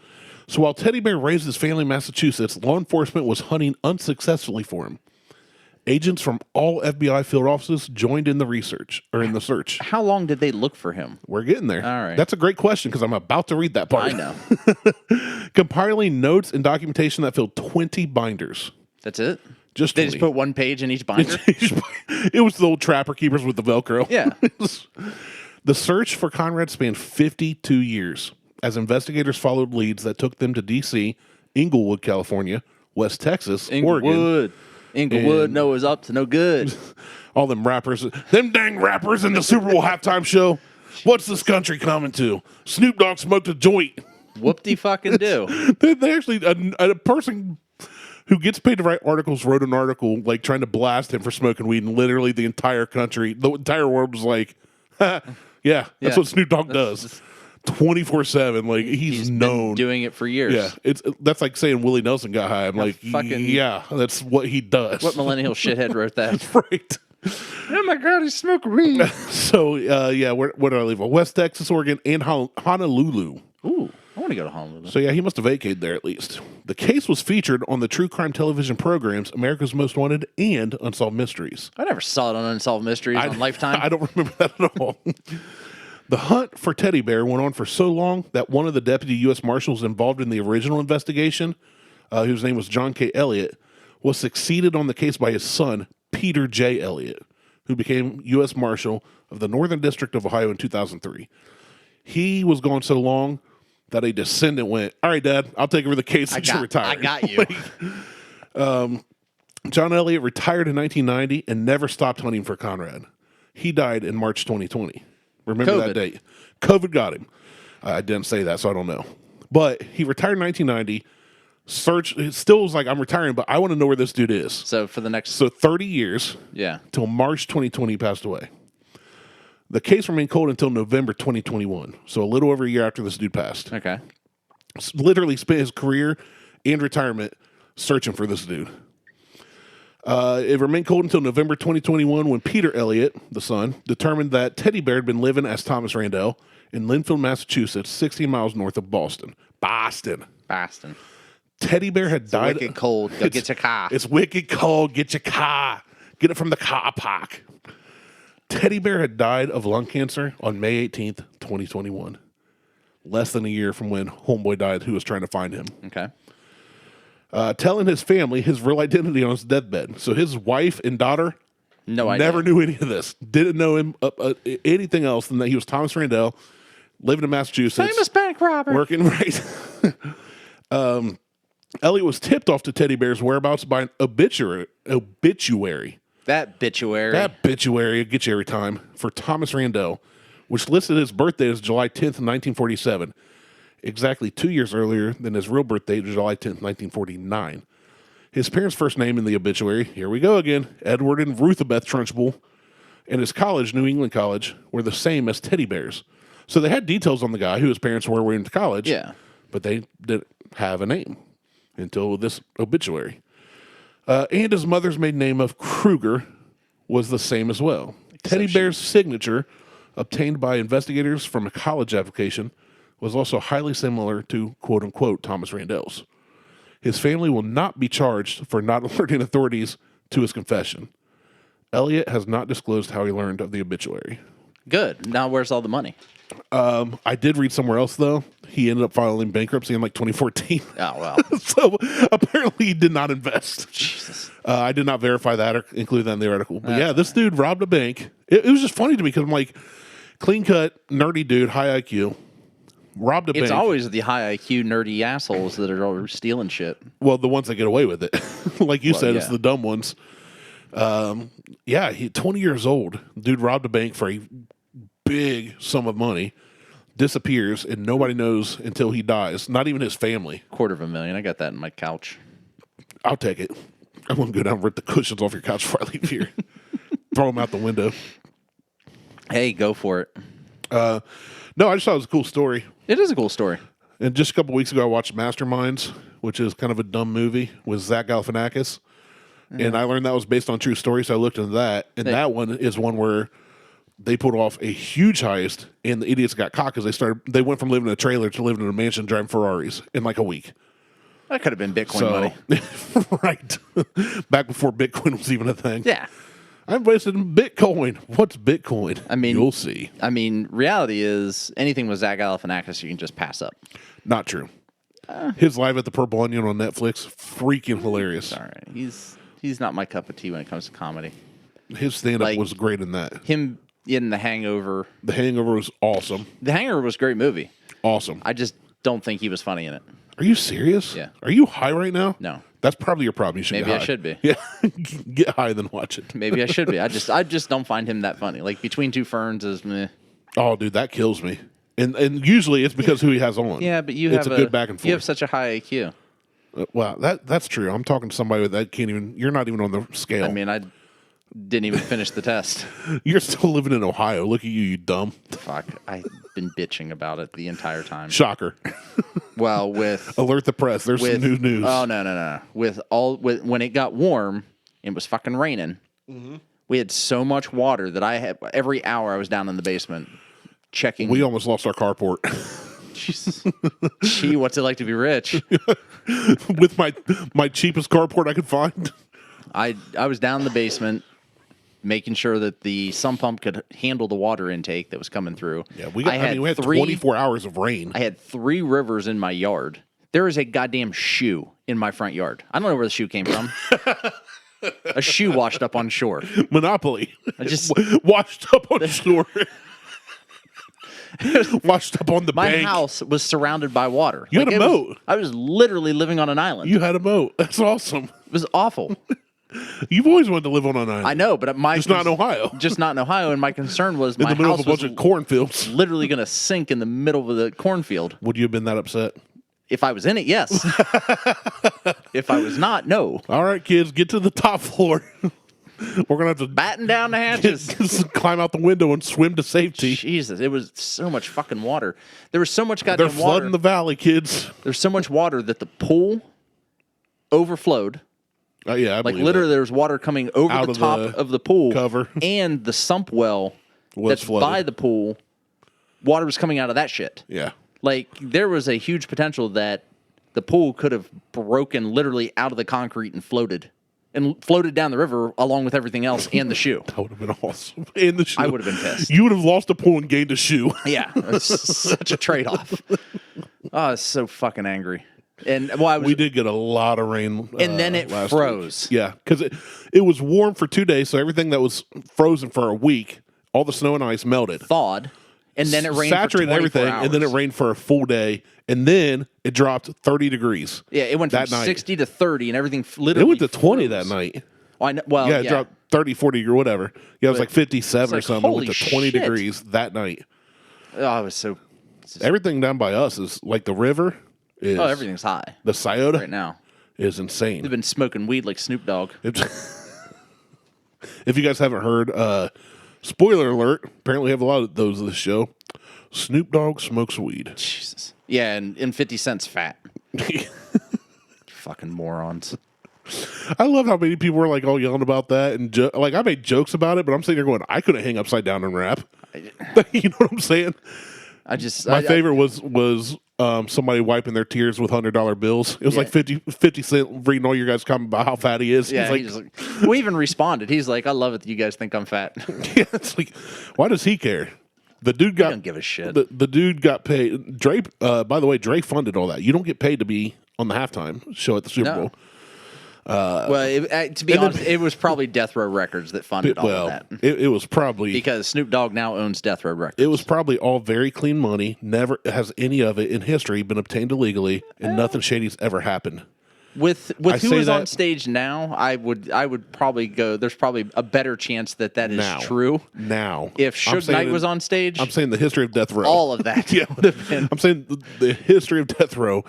[SPEAKER 2] So while Teddy Bear raised his family in Massachusetts, law enforcement was hunting unsuccessfully for him. Agents from all FBI field offices joined in the search.
[SPEAKER 1] How long did they look for him?
[SPEAKER 2] We're getting there.
[SPEAKER 1] All right.
[SPEAKER 2] That's a great question because I'm about to read that part.
[SPEAKER 1] I know.
[SPEAKER 2] Compiling notes and documentation that filled 20 binders.
[SPEAKER 1] That's it?
[SPEAKER 2] Just
[SPEAKER 1] They
[SPEAKER 2] 20.
[SPEAKER 1] just put one page in each binder?
[SPEAKER 2] It was the old trapper keepers with the Velcro.
[SPEAKER 1] Yeah.
[SPEAKER 2] The search for Conrad spanned 52 years as investigators followed leads that took them to D.C., Inglewood, California, West Texas, Oregon.
[SPEAKER 1] Inglewood,
[SPEAKER 2] And-
[SPEAKER 1] Noah's up to no good.
[SPEAKER 2] All them rappers, them dang rappers in the Super Bowl halftime show. What's this country coming to? Snoop Dogg smoked a joint.
[SPEAKER 1] Whoop-de-fucking-do.
[SPEAKER 2] They actually, a person who gets paid to write articles wrote an article like trying to blast him for smoking weed, and literally the entire country, the entire world was like, yeah, that's
[SPEAKER 1] Yeah.
[SPEAKER 2] what Snoop Dogg does. 24/7, like he's known
[SPEAKER 1] Been doing it for years.
[SPEAKER 2] Yeah, that's like saying Willie Nelson got high. I'm like,
[SPEAKER 1] fucking-
[SPEAKER 2] yeah, that's what he does.
[SPEAKER 1] What millennial shithead wrote that?
[SPEAKER 2] Right.
[SPEAKER 1] Oh my God, he's smoking weed.
[SPEAKER 2] So, yeah, where did I leave? West Texas, Oregon, and Honolulu.
[SPEAKER 1] Ooh, I want to go to Honolulu.
[SPEAKER 2] So, yeah, he must have vacated there at least. The case was featured on the true crime television programs America's Most Wanted and Unsolved Mysteries.
[SPEAKER 1] I never saw it on Unsolved Mysteries on Lifetime.
[SPEAKER 2] I don't remember that at all. The hunt for Teddy Bear went on for so long that one of the deputy U.S. Marshals involved in the original investigation, whose name was John K. Elliott, was succeeded on the case by his son, Peter J. Elliott, who became U.S. Marshal of the Northern District of Ohio in 2003. He was gone so long that a descendant went, all right, Dad, I'll take over the case since you're retired.
[SPEAKER 1] I got you.
[SPEAKER 2] John Elliott retired in 1990 and never stopped hunting for Conrad. He died in March 2020. Remember that
[SPEAKER 1] COVID.
[SPEAKER 2] date. COVID got him. I didn't say that, so I don't know. But he retired in 1990. It still was like, I'm retiring, but I want to know where this dude is.
[SPEAKER 1] So for the next,
[SPEAKER 2] So 30 years
[SPEAKER 1] yeah.
[SPEAKER 2] till March 2020 he passed away. The case remained cold until November 2021. So a little over a year after this dude passed.
[SPEAKER 1] Okay.
[SPEAKER 2] Literally spent his career and retirement searching for this dude. It remained cold until November 2021 when Peter Elliott, the son, determined that Teddy Bear had been living as Thomas Randall in Linfield, Massachusetts, 16 miles north of Boston. Boston. Teddy Bear had died.
[SPEAKER 1] Wicked cold. Go get your car.
[SPEAKER 2] It's wicked cold. Get your car. Get it from the car park. Teddy Bear had died of lung cancer on May 18th, 2021. Less than a year from when Homeboy died, who was trying to find him.
[SPEAKER 1] Okay.
[SPEAKER 2] Telling his family his real identity on his deathbed. So his wife and daughter
[SPEAKER 1] No idea.
[SPEAKER 2] never knew any of this. Didn't know him anything else than that he was Thomas Randall, living in Massachusetts.
[SPEAKER 1] Famous bank robber.
[SPEAKER 2] Working right. Elliot was tipped off to Teddy Bear's whereabouts by an obituary.
[SPEAKER 1] That obituary.
[SPEAKER 2] That obituary will get you every time. For Thomas Randall, which listed his birthday as July 10th, 1947. Exactly 2 years earlier than his real birthday, July 10th, 1949. His parents' first name in the obituary, here we go again, Edward and Ruthabeth Trunchbull, and his college, New England College, were the same as Teddy Bear's. So they had details on the guy who his parents were when he went to college,
[SPEAKER 1] Yeah.
[SPEAKER 2] but they didn't have a name until this obituary. And his mother's maiden name of Kruger was the same as well. Teddy Bear's signature obtained by investigators from a college application, was also highly similar to quote-unquote Thomas Randell's. His family will not be charged for not alerting authorities to his confession. Elliot has not disclosed how he learned of the obituary.
[SPEAKER 1] Good. Now where's all the money?
[SPEAKER 2] I did read somewhere else, though. He ended up filing bankruptcy in like 2014.
[SPEAKER 1] Oh, well.
[SPEAKER 2] So apparently he did not invest.
[SPEAKER 1] Jesus.
[SPEAKER 2] I did not verify that or include that in the article. But yeah, this dude robbed a bank. It was just funny to me because I'm like, clean cut, nerdy dude, high IQ. Robbed a bank.
[SPEAKER 1] It's always the high IQ, nerdy assholes that are all stealing shit.
[SPEAKER 2] Well, the ones that get away with it. Like you said,
[SPEAKER 1] yeah.
[SPEAKER 2] it's the dumb ones. He 20 years old. Dude robbed a bank for a big sum of money, disappears, and nobody knows until he dies. Not even his family.
[SPEAKER 1] $250,000. I got that in my couch.
[SPEAKER 2] I'll take it. I'm going to go down and rip the cushions off your couch before I leave here. Throw them out the window.
[SPEAKER 1] Hey, go for it.
[SPEAKER 2] No, I just thought it was a cool story.
[SPEAKER 1] It is a cool story.
[SPEAKER 2] And just a couple weeks ago, I watched Masterminds, which is kind of a dumb movie with Zach Galifianakis. And I learned that was based on true story, so I looked into that. And that one is one where they pulled off a huge heist, and the idiots got caught because they went from living in a trailer to living in a mansion driving Ferraris in like a week.
[SPEAKER 1] That could have been Bitcoin money.
[SPEAKER 2] Right. Back before Bitcoin was even a thing.
[SPEAKER 1] Yeah.
[SPEAKER 2] I invested in Bitcoin. What's Bitcoin?
[SPEAKER 1] I mean,
[SPEAKER 2] you'll see.
[SPEAKER 1] I mean, reality is anything with Zach Galifianakis you can just pass up.
[SPEAKER 2] Not true. His Live at the Purple Onion on Netflix, freaking hilarious.
[SPEAKER 1] All right. He's not my cup of tea when it comes to comedy.
[SPEAKER 2] His stand-up was great in that.
[SPEAKER 1] Him in The Hangover.
[SPEAKER 2] The Hangover was awesome.
[SPEAKER 1] The Hangover was a great movie.
[SPEAKER 2] Awesome.
[SPEAKER 1] I just don't think he was funny in it.
[SPEAKER 2] Are you serious?
[SPEAKER 1] Yeah.
[SPEAKER 2] Are you high right now?
[SPEAKER 1] No.
[SPEAKER 2] That's probably your problem. You should
[SPEAKER 1] Maybe
[SPEAKER 2] get
[SPEAKER 1] I
[SPEAKER 2] high.
[SPEAKER 1] should be.
[SPEAKER 2] Yeah. Get high, then watch it.
[SPEAKER 1] Maybe I should be. I just don't find him that funny. Like Between Two Ferns is meh.
[SPEAKER 2] Oh, dude, that kills me. And usually it's because who he has on.
[SPEAKER 1] Yeah, but
[SPEAKER 2] it's a good back and forth.
[SPEAKER 1] You have such a high IQ.
[SPEAKER 2] Well, that's true. I'm talking to somebody that can't even. You're not even on the scale.
[SPEAKER 1] I mean, I didn't even finish the test.
[SPEAKER 2] You're still living in Ohio. Look at you, you dumb.
[SPEAKER 1] Fuck, I've been bitching about it the entire time.
[SPEAKER 2] Shocker.
[SPEAKER 1] Well, with
[SPEAKER 2] Alert the press. There's some new news.
[SPEAKER 1] Oh no. When it got warm, it was fucking raining. Mm-hmm. We had so much water that I had every hour I was down in the basement checking.
[SPEAKER 2] We almost lost our carport.
[SPEAKER 1] Jesus. Gee, what's it like to be rich?
[SPEAKER 2] With my cheapest carport I could find.
[SPEAKER 1] I was down in the basement making sure that the sump pump could handle the water intake that was coming through.
[SPEAKER 2] Yeah, we had 24 hours of rain.
[SPEAKER 1] I had 3 rivers in my yard. There is a goddamn shoe in my front yard. I don't know where the shoe came from. A shoe washed up on shore.
[SPEAKER 2] Monopoly.
[SPEAKER 1] I just
[SPEAKER 2] washed up on shore. Washed up on the bank.
[SPEAKER 1] My house was surrounded by water.
[SPEAKER 2] You had a moat.
[SPEAKER 1] I was literally living on an island.
[SPEAKER 2] You had a moat. That's awesome.
[SPEAKER 1] It was awful.
[SPEAKER 2] You've always wanted to live on an island.
[SPEAKER 1] I know, but
[SPEAKER 2] just not in Ohio.
[SPEAKER 1] Just not in Ohio. And my concern was
[SPEAKER 2] in
[SPEAKER 1] my
[SPEAKER 2] the middle
[SPEAKER 1] house
[SPEAKER 2] of a bunch of cornfields.
[SPEAKER 1] Literally going to sink in the middle of the cornfield.
[SPEAKER 2] Would you have been that upset?
[SPEAKER 1] If I was in it, yes. If I was not, no.
[SPEAKER 2] All right, kids, get to the top floor. We're going to have to
[SPEAKER 1] batten down the hatches.
[SPEAKER 2] Climb out the window and swim to safety.
[SPEAKER 1] Jesus, it was so much fucking water. There was so much goddamn water.
[SPEAKER 2] They're flooding the valley, kids.
[SPEAKER 1] There's so much water that the pool overflowed.
[SPEAKER 2] Yeah, I believe
[SPEAKER 1] literally
[SPEAKER 2] that.
[SPEAKER 1] there was water coming over
[SPEAKER 2] Out
[SPEAKER 1] the
[SPEAKER 2] of
[SPEAKER 1] top
[SPEAKER 2] the
[SPEAKER 1] of the pool
[SPEAKER 2] cover.
[SPEAKER 1] And the sump well that's
[SPEAKER 2] flooded.
[SPEAKER 1] by the pool, water was coming out of that shit.
[SPEAKER 2] Yeah.
[SPEAKER 1] Like, there was a huge potential that the pool could have broken literally out of the concrete and floated down the river along with everything else and the shoe.
[SPEAKER 2] That would have been awesome. And the shoe.
[SPEAKER 1] I would have been pissed.
[SPEAKER 2] You would have lost a pool and gained a shoe.
[SPEAKER 1] Yeah. It's such a trade-off. Oh, I was so fucking angry. And
[SPEAKER 2] we did get a lot of rain.
[SPEAKER 1] And then it froze.
[SPEAKER 2] Week. Yeah, because it was warm for 2 days, so everything that was frozen for a week, all the snow and ice melted.
[SPEAKER 1] Thawed. And then it rained
[SPEAKER 2] saturated
[SPEAKER 1] for 24
[SPEAKER 2] everything,
[SPEAKER 1] hours.
[SPEAKER 2] and then it rained for a full day, and then it dropped 30 degrees.
[SPEAKER 1] Yeah, it went from 60 to 30, and everything literally
[SPEAKER 2] It went to 20
[SPEAKER 1] froze.
[SPEAKER 2] that night.
[SPEAKER 1] Oh, I know, well,
[SPEAKER 2] yeah, it dropped 30, 40 or whatever. Yeah, it was like 57 or something. It went to 20
[SPEAKER 1] shit.
[SPEAKER 2] degrees that night.
[SPEAKER 1] Oh, it was so...
[SPEAKER 2] Everything down by us is like the river.
[SPEAKER 1] Everything's high.
[SPEAKER 2] The Scioto
[SPEAKER 1] right now
[SPEAKER 2] is insane.
[SPEAKER 1] They've been smoking weed like Snoop Dogg.
[SPEAKER 2] If you guys haven't heard, spoiler alert, apparently we have a lot of those of this show. Snoop Dogg smokes weed.
[SPEAKER 1] Jesus. Yeah, and 50 Cent's fat. Fucking morons.
[SPEAKER 2] I love how many people were like all yelling about that. And I made jokes about it, but I'm sitting there going, I couldn't hang upside down and rap. You know what I'm saying? My favorite was somebody wiping their tears with $100 bills. It was like 50 Cent reading all your guys' comment about how fat he is.
[SPEAKER 1] Yeah, he's like, we even responded. He's like, I love it that you guys think I'm fat.
[SPEAKER 2] Yeah, it's like, why does he care? The dude got.
[SPEAKER 1] He don't give a shit.
[SPEAKER 2] The dude got paid. Dre, by the way, Dre funded all that. You don't get paid to be on the halftime show at the Super Bowl.
[SPEAKER 1] Well, to be honest, it was probably Death Row Records that funded all of that.
[SPEAKER 2] It was probably
[SPEAKER 1] because Snoop Dogg now owns Death Row Records.
[SPEAKER 2] It was probably all very clean money. Never has any of it in history been obtained illegally, and nothing shady's ever happened.
[SPEAKER 1] With who is on stage now, I would probably go. There's probably a better chance that is true.
[SPEAKER 2] Now,
[SPEAKER 1] if Suge Knight was on stage,
[SPEAKER 2] I'm saying the history of Death Row,
[SPEAKER 1] all of that would have been.
[SPEAKER 2] I'm saying the history of Death Row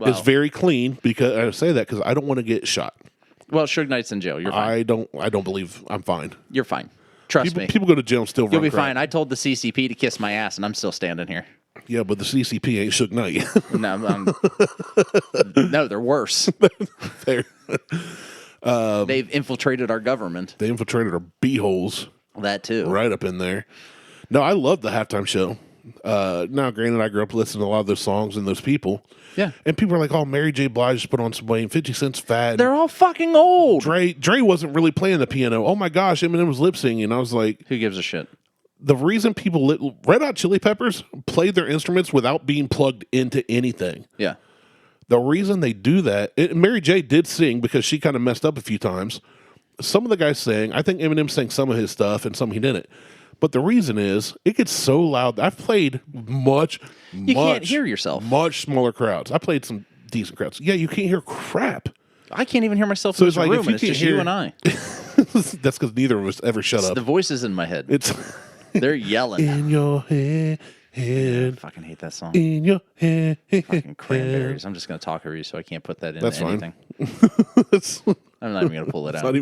[SPEAKER 2] is very clean because I say that because I don't want to get shot.
[SPEAKER 1] Well, Suge Knight's in jail. You're fine.
[SPEAKER 2] I don't believe I'm fine.
[SPEAKER 1] You're fine. Trust me.
[SPEAKER 2] People go to jail and still run
[SPEAKER 1] You'll be
[SPEAKER 2] crap.
[SPEAKER 1] fine. I told the CCP to kiss my ass, and I'm still standing here.
[SPEAKER 2] Yeah, but the CCP ain't Suge Knight.
[SPEAKER 1] No, they're worse. They've infiltrated our government.
[SPEAKER 2] They infiltrated our beeholes.
[SPEAKER 1] That too.
[SPEAKER 2] Right up in there. No, I love the halftime show. Now, granted, I grew up listening to a lot of those songs and those people.
[SPEAKER 1] Yeah.
[SPEAKER 2] And people are like, oh, Mary J. Blige just put on some weight and 50 Cent's fat.
[SPEAKER 1] They're all fucking old.
[SPEAKER 2] Dre wasn't really playing the piano. Oh, my gosh, Eminem was lip singing. I was like...
[SPEAKER 1] Who gives a shit?
[SPEAKER 2] The reason people... Red Hot Chili Peppers played their instruments without being plugged into anything.
[SPEAKER 1] Yeah.
[SPEAKER 2] The reason they do that... Mary J. did sing because she kind of messed up a few times. Some of the guys sang. I think Eminem sang some of his stuff and some he didn't. But the reason is, it gets so loud. I've played
[SPEAKER 1] You can't hear yourself.
[SPEAKER 2] Much smaller crowds. I played some decent crowds. Yeah, you can't hear crap.
[SPEAKER 1] I can't even hear myself in this room, and it's just you and I.
[SPEAKER 2] That's because neither of us ever shut up.
[SPEAKER 1] The voices in my head. They're yelling.
[SPEAKER 2] In your head.
[SPEAKER 1] I fucking hate that song.
[SPEAKER 2] In your head.
[SPEAKER 1] Fucking Cranberries. I'm just going to talk over you so I can't put that in anything.
[SPEAKER 2] That's fine.
[SPEAKER 1] I'm not even going to pull it out.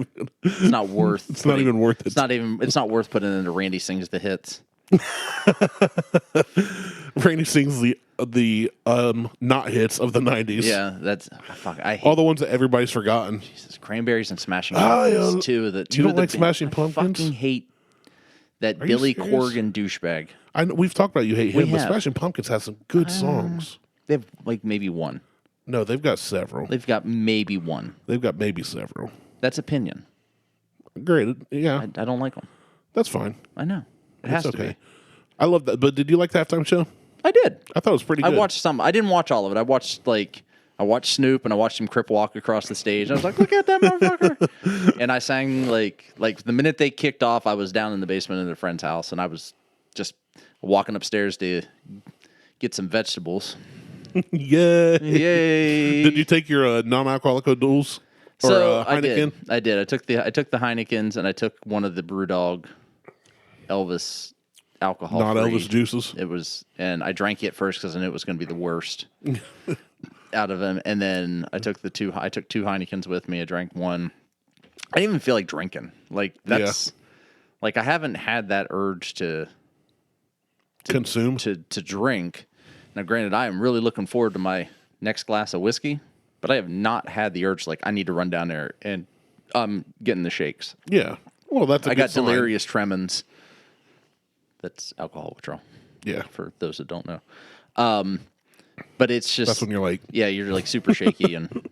[SPEAKER 2] It's
[SPEAKER 1] not worth.
[SPEAKER 2] It's not even worth it.
[SPEAKER 1] It's not worth putting into Randy Sings the Hits.
[SPEAKER 2] Randy sings the not hits of the 90s.
[SPEAKER 1] Yeah, that's I hate
[SPEAKER 2] all the ones that everybody's forgotten.
[SPEAKER 1] Jesus, Cranberries and Smashing Pumpkins.
[SPEAKER 2] You don't like Smashing Pumpkins?
[SPEAKER 1] I fucking hate that Billy Corgan douchebag.
[SPEAKER 2] I know, we've talked about you hate him, but Smashing Pumpkins has some good songs.
[SPEAKER 1] They have like maybe one.
[SPEAKER 2] No, they've got several.
[SPEAKER 1] They've got maybe one.
[SPEAKER 2] They've got maybe several.
[SPEAKER 1] That's opinion.
[SPEAKER 2] Great, yeah.
[SPEAKER 1] I don't like them.
[SPEAKER 2] That's fine.
[SPEAKER 1] I know. It has to be.
[SPEAKER 2] I love that. But did you like the halftime show?
[SPEAKER 1] I did.
[SPEAKER 2] I thought it was pretty good.
[SPEAKER 1] I watched some. I didn't watch all of it. I watched Snoop and I watched him crip walk across the stage. I was like, look at that motherfucker. And I sang like the minute they kicked off, I was down in the basement of a friend's house and I was just walking upstairs to get some vegetables.
[SPEAKER 2] Yay.
[SPEAKER 1] Yay.
[SPEAKER 2] Did you take your non-alcoholic duels?
[SPEAKER 1] So
[SPEAKER 2] Heineken?
[SPEAKER 1] I did. I took the Heinekens and I took one of the Brewdog Elvis alcohol.
[SPEAKER 2] Not Elvis juices.
[SPEAKER 1] It was, and I drank it first because I knew it was going to be the worst out of them. And then I took two Heinekens with me. I drank one. I didn't even feel like drinking. Like that's like I haven't had that urge to
[SPEAKER 2] consume
[SPEAKER 1] to drink. Now, granted, I am really looking forward to my next glass of whiskey, but I have not had the urge. Like I need to run down there and getting the shakes.
[SPEAKER 2] Yeah. Well, that's
[SPEAKER 1] I got delirious tremens. That's alcohol withdrawal.
[SPEAKER 2] Yeah.
[SPEAKER 1] For those that don't know. But it's just...
[SPEAKER 2] That's when you're like...
[SPEAKER 1] Yeah, you're like super shaky and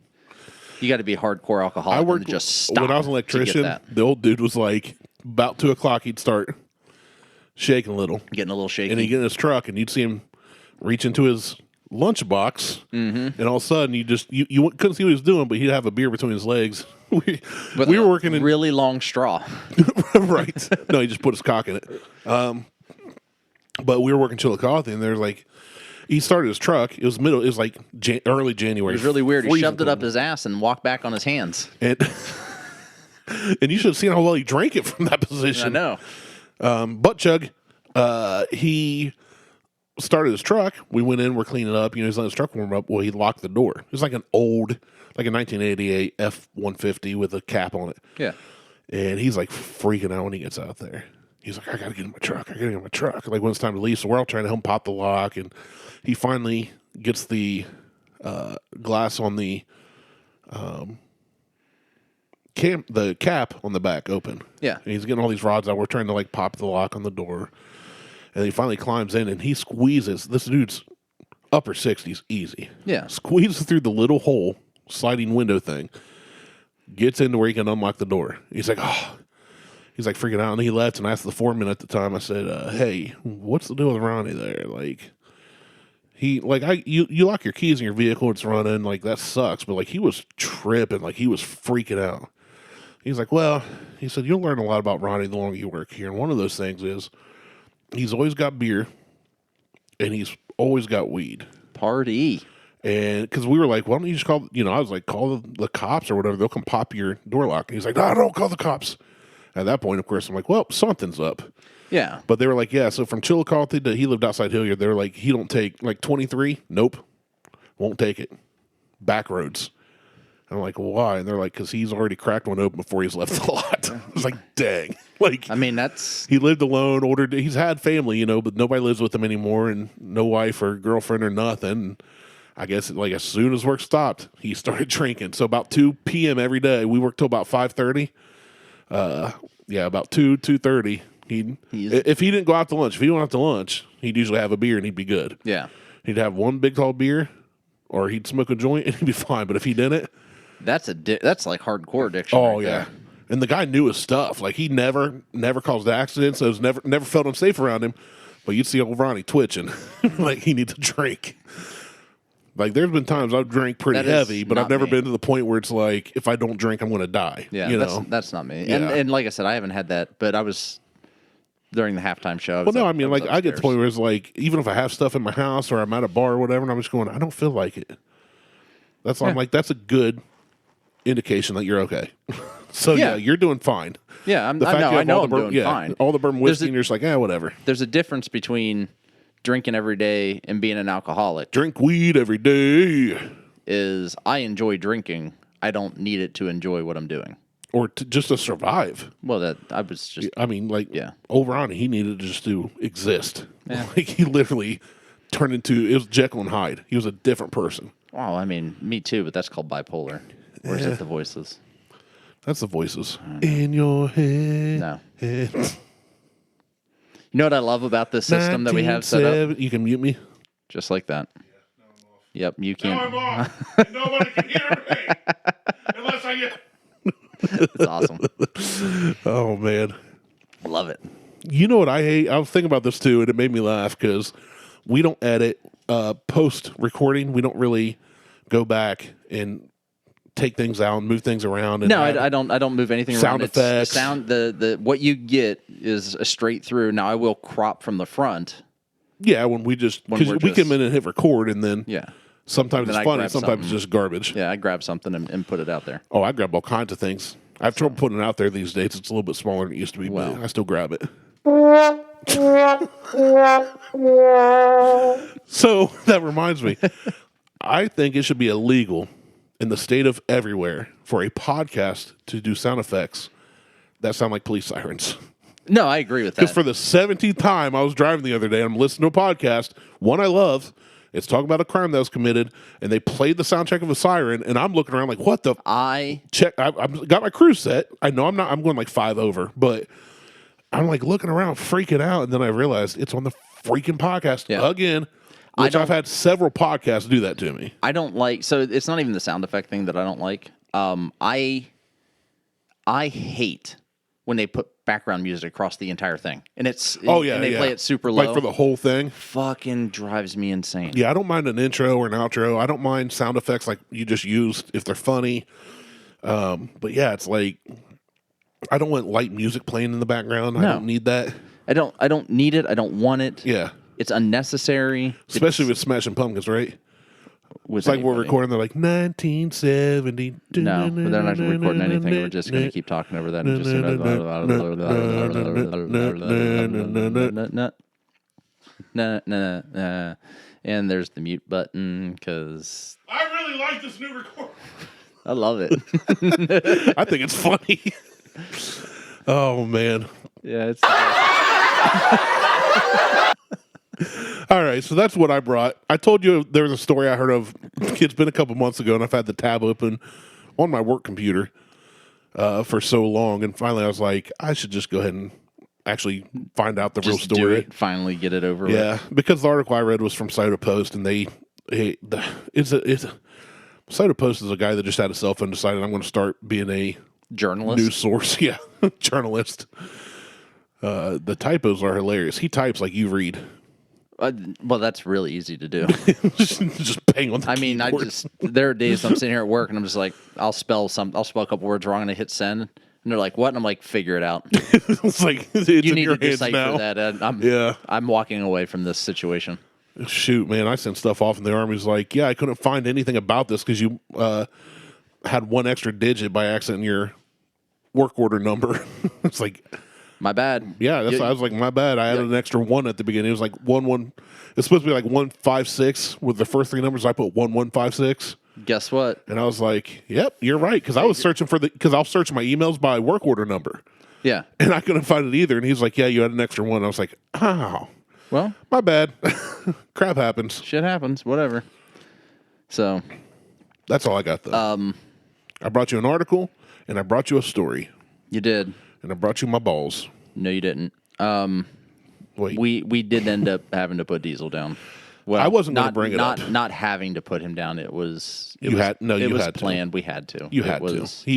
[SPEAKER 1] you got to be a hardcore alcoholic and just stop.
[SPEAKER 2] When I was an electrician, the old dude was like, about 2 o'clock, he'd start shaking a little.
[SPEAKER 1] Getting a little shaky.
[SPEAKER 2] And he'd get in his truck and you'd see him reach into his lunchbox and all of a sudden you couldn't see what he was doing, but he'd have a beer between his legs. we were working in...
[SPEAKER 1] Really long straw.
[SPEAKER 2] Right. No, he just put his cock in it. But we were working Chillicothe, and there's like, he started his truck. It was like early January.
[SPEAKER 1] It was really weird. He shoved it up his ass and walked back on his hands.
[SPEAKER 2] And you should have seen how well he drank it from that position.
[SPEAKER 1] I know.
[SPEAKER 2] Butt chug. He started his truck. We went in, we're cleaning up. He's letting his truck warm up. Well, he locked the door. It was like a 1988 F-150 with a cap on it.
[SPEAKER 1] Yeah.
[SPEAKER 2] And he's like freaking out when he gets out there. He's like, I got to get in my truck. Like when it's time to leave. So we're all trying to help him pop the lock. And he finally gets the glass on the cap on the back open.
[SPEAKER 1] Yeah.
[SPEAKER 2] And he's getting all these rods out. We're trying to like pop the lock on the door. And he finally climbs in, and he squeezes. This dude's upper 60s, easy.
[SPEAKER 1] Yeah.
[SPEAKER 2] Squeezes through the little hole, sliding window thing. Gets into where he can unlock the door. He's like, oh. He's like freaking out, and he left. And I asked the foreman at the time. I said, "Hey, what's the deal with Ronnie there? Like, you lock your keys in your vehicle, it's running. Like that sucks. But like he was tripping, like he was freaking out." He's like, "Well," he said, "you'll learn a lot about Ronnie the longer you work here. And one of those things is he's always got beer, and he's always got weed.
[SPEAKER 1] Party."
[SPEAKER 2] And because we were like, why don't you just call? I was like, call the cops or whatever. They'll come pop your door lock. And he's like, no, don't call the cops. At that point, of course, I'm like, well, something's up.
[SPEAKER 1] Yeah.
[SPEAKER 2] But they were like, yeah, so from Chillicothe to he lived outside Hilliard, they were like, he don't take, like 23, nope, won't take it. Back roads. And I'm like, well, why? And they're like, because he's already cracked one open before he's left the lot. I was like, dang. Like,
[SPEAKER 1] I mean, that's...
[SPEAKER 2] He lived alone, he's had family, but nobody lives with him anymore, and no wife or girlfriend or nothing. And I guess, like, as soon as work stopped, he started drinking. So about 2 p.m. every day, we worked till about 5:30. About 2:30. If he didn't go out to lunch, if he went out to lunch, he'd usually have a beer and he'd be good.
[SPEAKER 1] Yeah.
[SPEAKER 2] He'd have one big tall beer, or he'd smoke a joint and he'd be fine. But if he didn't,
[SPEAKER 1] that's like hardcore addiction.
[SPEAKER 2] Oh
[SPEAKER 1] right
[SPEAKER 2] yeah.
[SPEAKER 1] there.
[SPEAKER 2] And the guy knew his stuff. Like he never caused accidents. So it was never felt unsafe around him. But you'd see old Ronnie twitching, like he needs a drink. Like there's been times I've drank pretty heavy, but I've never been to the point where it's like if I don't drink, I'm going to die.
[SPEAKER 1] Yeah, that's not me.
[SPEAKER 2] Yeah.
[SPEAKER 1] And like I said, I haven't had that, but I was during the halftime show.
[SPEAKER 2] I get to the point where it's like even if I have stuff in my house or I'm at a bar or whatever, and I'm just going, I don't feel like it. That's why I'm like, that's a good indication that you're okay. So yeah, you're doing fine.
[SPEAKER 1] Yeah, I know I'm doing fine.
[SPEAKER 2] All the bourbon whiskey, and you're just like, whatever.
[SPEAKER 1] There's a difference between drinking every day and being an alcoholic.
[SPEAKER 2] Drink weed every day.
[SPEAKER 1] Is I enjoy drinking. I don't need it to enjoy what I'm doing.
[SPEAKER 2] Or just to survive.
[SPEAKER 1] Well, I was just...
[SPEAKER 2] I mean, over on it, he needed just to exist. Yeah. Like, he literally turned into... It was Jekyll and Hyde. He was a different person.
[SPEAKER 1] Well, I mean, me too, but that's called bipolar. Or is it the voices?
[SPEAKER 2] That's the voices. In your head.
[SPEAKER 1] No. You know what I love about this system that we have set up?
[SPEAKER 2] You can mute me.
[SPEAKER 1] Just like that. Yep, you can.
[SPEAKER 2] Now I'm off. Nobody can hear me. Unless I get...
[SPEAKER 1] It's awesome.
[SPEAKER 2] Oh, man.
[SPEAKER 1] Love it.
[SPEAKER 2] You know what I hate? I was thinking about this, too, and it made me laugh because we don't edit post-recording. We don't really go back and take things out and move things around. And
[SPEAKER 1] no, I don't move anything
[SPEAKER 2] sound
[SPEAKER 1] around.
[SPEAKER 2] Effects.
[SPEAKER 1] The what you get is a straight through. Now, I will crop from the front.
[SPEAKER 2] Yeah, when we come in and hit record, and then sometimes it's funny, sometimes it's just garbage.
[SPEAKER 1] Yeah, I grab something and put it out there.
[SPEAKER 2] Oh, I grab all kinds of things. I have trouble putting it out there these days. It's a little bit smaller than it used to be, but I still grab it. So that reminds me, I think it should be illegal in the state of everywhere for a podcast to do sound effects that sound like police sirens.
[SPEAKER 1] No, I agree with that.
[SPEAKER 2] Because for the 17th time I was driving the other day, and I'm listening to a podcast, one I love. It's talking about a crime that was committed, and they played the soundtrack of a siren, and I'm looking around like, what the?
[SPEAKER 1] I've
[SPEAKER 2] got my cruise set. I know I'm going like 5 over, but I'm like looking around, freaking out, and then I realized it's on the freaking podcast again, which I've had several podcasts do that to me.
[SPEAKER 1] I don't like, so it's not even the sound effect thing that I don't like. I hate when they put background music across the entire thing. And they play it super low.
[SPEAKER 2] Like for the whole thing.
[SPEAKER 1] Fucking drives me insane.
[SPEAKER 2] Yeah, I don't mind an intro or an outro. I don't mind sound effects like you just used if they're funny. But yeah, it's like I don't want light music playing in the background. No. I don't need that.
[SPEAKER 1] I don't need it. I don't want it.
[SPEAKER 2] Yeah.
[SPEAKER 1] It's unnecessary.
[SPEAKER 2] Especially with Smashing Pumpkins, right? It's like we're recording, they're like 1970.
[SPEAKER 1] No, but they're not recording anything. We're just going to keep talking over that. And there's the mute button because
[SPEAKER 2] I really like this new record.
[SPEAKER 1] I love it.
[SPEAKER 2] I think it's funny. Oh, man.
[SPEAKER 1] Yeah, it's...
[SPEAKER 2] All right, so that's what I brought. I told you there was a story I heard of. It's been a couple months ago, and I've had the tab open on my work computer for so long, and finally I was like, I should just go ahead and actually find out the real
[SPEAKER 1] Just do
[SPEAKER 2] story.
[SPEAKER 1] it. Finally get it over with.
[SPEAKER 2] Yeah, because the article I read was from Soda Post, and Soda Post is a guy that just had a cell phone, decided I'm going to start being a
[SPEAKER 1] Journalist.
[SPEAKER 2] news source. Yeah, journalist. The typos are hilarious. He types like you read.
[SPEAKER 1] Well, that's really easy to do.
[SPEAKER 2] just bang on the keyboard.
[SPEAKER 1] There are days I'm sitting here at work and I'm just like, I'll spell a couple words wrong and I hit send. And they're like, what? And I'm like, figure it out.
[SPEAKER 2] It's like, it's
[SPEAKER 1] You
[SPEAKER 2] in
[SPEAKER 1] need
[SPEAKER 2] your
[SPEAKER 1] to
[SPEAKER 2] hands
[SPEAKER 1] decipher
[SPEAKER 2] now.
[SPEAKER 1] that. And
[SPEAKER 2] Yeah.
[SPEAKER 1] I'm walking away from this situation.
[SPEAKER 2] Shoot, man, I sent stuff off and the Army's like, yeah, I couldn't find anything about this because you had one extra digit by accident in your work order number. It's like,
[SPEAKER 1] My bad.
[SPEAKER 2] yeah, that's why I was like, my bad. I added an extra one at the beginning. It was like 1-1. It's supposed to be like 156 with the first three numbers. I put 1156.
[SPEAKER 1] Guess what?
[SPEAKER 2] And I was like, yep, you're right. Because I was searching because I'll search my emails by work order number.
[SPEAKER 1] Yeah.
[SPEAKER 2] And I couldn't find it either. And he's like, yeah, you had an extra one. I was like, oh,
[SPEAKER 1] Well,
[SPEAKER 2] my bad. Crap happens.
[SPEAKER 1] shit happens. Whatever. So,
[SPEAKER 2] That's all I got, though. I brought you an article, and I brought you a story,
[SPEAKER 1] you did.
[SPEAKER 2] and I brought you my balls.
[SPEAKER 1] No, you didn't.
[SPEAKER 2] Wait,
[SPEAKER 1] We did end up having to put Diesel down. Well,
[SPEAKER 2] I wasn't gonna
[SPEAKER 1] not
[SPEAKER 2] bring it
[SPEAKER 1] not
[SPEAKER 2] up.
[SPEAKER 1] not having to put him down. It was
[SPEAKER 2] You had to.
[SPEAKER 1] planned. We had to.
[SPEAKER 2] you
[SPEAKER 1] It
[SPEAKER 2] had
[SPEAKER 1] was
[SPEAKER 2] to.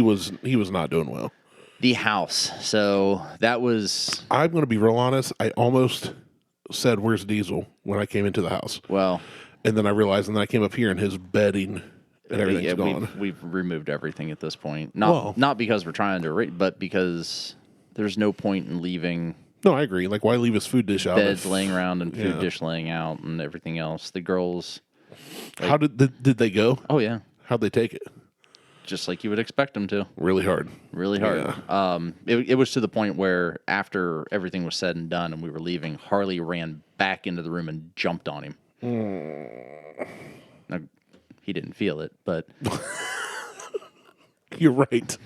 [SPEAKER 2] He was not doing well.
[SPEAKER 1] the house. So that was
[SPEAKER 2] I'm going to be real honest. I almost said, "Where's Diesel?" when I came into the house,
[SPEAKER 1] well.
[SPEAKER 2] and then I realized, and then I came up here, and his bedding and everything's
[SPEAKER 1] Yeah,
[SPEAKER 2] gone.
[SPEAKER 1] we've removed everything at this point.
[SPEAKER 2] Well-
[SPEAKER 1] Not because we're trying to, but because there's no point in leaving
[SPEAKER 2] No, I agree. Like, why leave his food dish out?
[SPEAKER 1] beds laying around and food
[SPEAKER 2] Yeah.
[SPEAKER 1] dish laying out and everything else. The girls,
[SPEAKER 2] How did they go?
[SPEAKER 1] oh yeah,
[SPEAKER 2] How'd they take it?
[SPEAKER 1] just like you would expect them to.
[SPEAKER 2] Really hard.
[SPEAKER 1] Really hard. It was to the point where after everything was said and done and we were leaving, Harley ran back into the room and jumped on him. Now, he didn't feel it, but
[SPEAKER 2] You're right.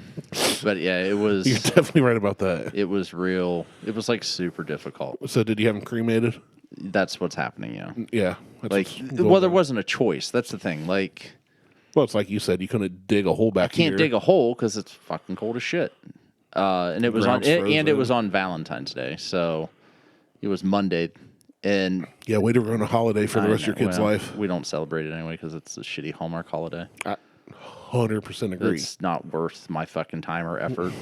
[SPEAKER 1] yeah, it
[SPEAKER 2] You're
[SPEAKER 1] was
[SPEAKER 2] definitely right about that.
[SPEAKER 1] it was real. It was like super difficult.
[SPEAKER 2] So, did you have him cremated?
[SPEAKER 1] That's what's happening. Yeah,
[SPEAKER 2] Yeah. That's
[SPEAKER 1] like
[SPEAKER 2] what's going
[SPEAKER 1] well, there
[SPEAKER 2] on.
[SPEAKER 1] wasn't a choice. That's the thing. Like
[SPEAKER 2] Well, it's like you said, you couldn't dig a hole back
[SPEAKER 1] can't
[SPEAKER 2] here.
[SPEAKER 1] dig a hole because it's fucking cold as shit. And it was
[SPEAKER 2] Ground's
[SPEAKER 1] and it
[SPEAKER 2] frozen.
[SPEAKER 1] was on Valentine's Day, so it was Monday. And
[SPEAKER 2] Yeah, way to ruin a holiday for the rest of your kid's
[SPEAKER 1] well,
[SPEAKER 2] life.
[SPEAKER 1] we don't celebrate it anyway because it's a shitty Hallmark holiday.
[SPEAKER 2] 100% agree.
[SPEAKER 1] It's not worth my fucking time or effort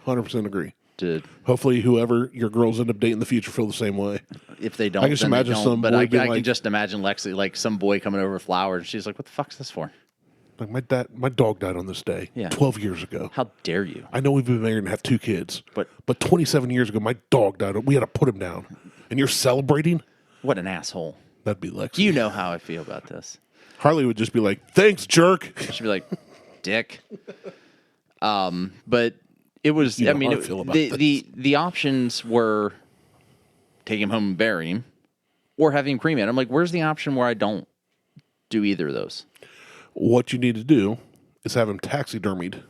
[SPEAKER 2] 100% agree.
[SPEAKER 1] to.
[SPEAKER 2] Hopefully, whoever your girls end up dating in the future feel the same way.
[SPEAKER 1] If they don't,
[SPEAKER 2] I can just
[SPEAKER 1] then they
[SPEAKER 2] imagine
[SPEAKER 1] don't.
[SPEAKER 2] some
[SPEAKER 1] But
[SPEAKER 2] boy
[SPEAKER 1] I
[SPEAKER 2] being
[SPEAKER 1] can
[SPEAKER 2] like-
[SPEAKER 1] just imagine Lexi, like some boy coming over with flowers, and she's like, "What the fuck's this for?
[SPEAKER 2] Like my dog died on this day,
[SPEAKER 1] Yeah.
[SPEAKER 2] 12 years ago.
[SPEAKER 1] How dare you?"
[SPEAKER 2] I know we've been married and have 2 kids,
[SPEAKER 1] But
[SPEAKER 2] 27 years ago, my dog died. We had to put him down, and you're celebrating?
[SPEAKER 1] what an asshole!
[SPEAKER 2] That'd be Lexi.
[SPEAKER 1] You know how I feel about this.
[SPEAKER 2] Harley would just be like, "Thanks, jerk."
[SPEAKER 1] She'd be like, "Dick." But it was.
[SPEAKER 2] You know
[SPEAKER 1] I mean,
[SPEAKER 2] how I feel about
[SPEAKER 1] the options were take him home and bury him, or have him cremated. I'm like, where's the option where I don't do either of those?
[SPEAKER 2] What you need to do is have him taxidermied.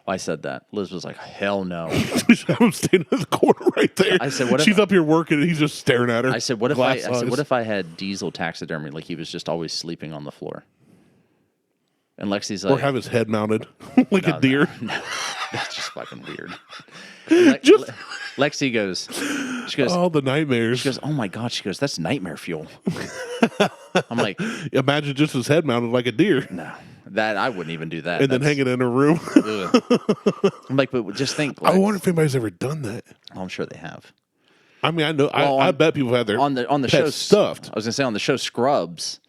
[SPEAKER 1] I said that. Liz was like, hell no.
[SPEAKER 2] Just have him standing in the corner right there.
[SPEAKER 1] I said, what if-
[SPEAKER 2] she's up here working and he's just staring at her?
[SPEAKER 1] I said, what if
[SPEAKER 2] Glass eyes.
[SPEAKER 1] what if I had Diesel taxidermy, like he was just always sleeping on the floor? And Lexi's like,
[SPEAKER 2] or have his head mounted like a deer?
[SPEAKER 1] No, that's just fucking weird.
[SPEAKER 2] Just-
[SPEAKER 1] Lexi goes, she goes,
[SPEAKER 2] Oh, the nightmares.
[SPEAKER 1] she goes, oh my God. She goes, that's nightmare fuel. I'm like,
[SPEAKER 2] Imagine just his head mounted like a deer
[SPEAKER 1] no, that I wouldn't even do that.
[SPEAKER 2] and then hanging in a room.
[SPEAKER 1] Ugh. I'm like, but just think.
[SPEAKER 2] I
[SPEAKER 1] Lex.
[SPEAKER 2] wonder if anybody's ever done that.
[SPEAKER 1] Oh, I'm sure they have.
[SPEAKER 2] I mean, I know.
[SPEAKER 1] Well,
[SPEAKER 2] I bet people have their
[SPEAKER 1] on the
[SPEAKER 2] pets
[SPEAKER 1] show
[SPEAKER 2] stuffed.
[SPEAKER 1] I was gonna say on the show Scrubs.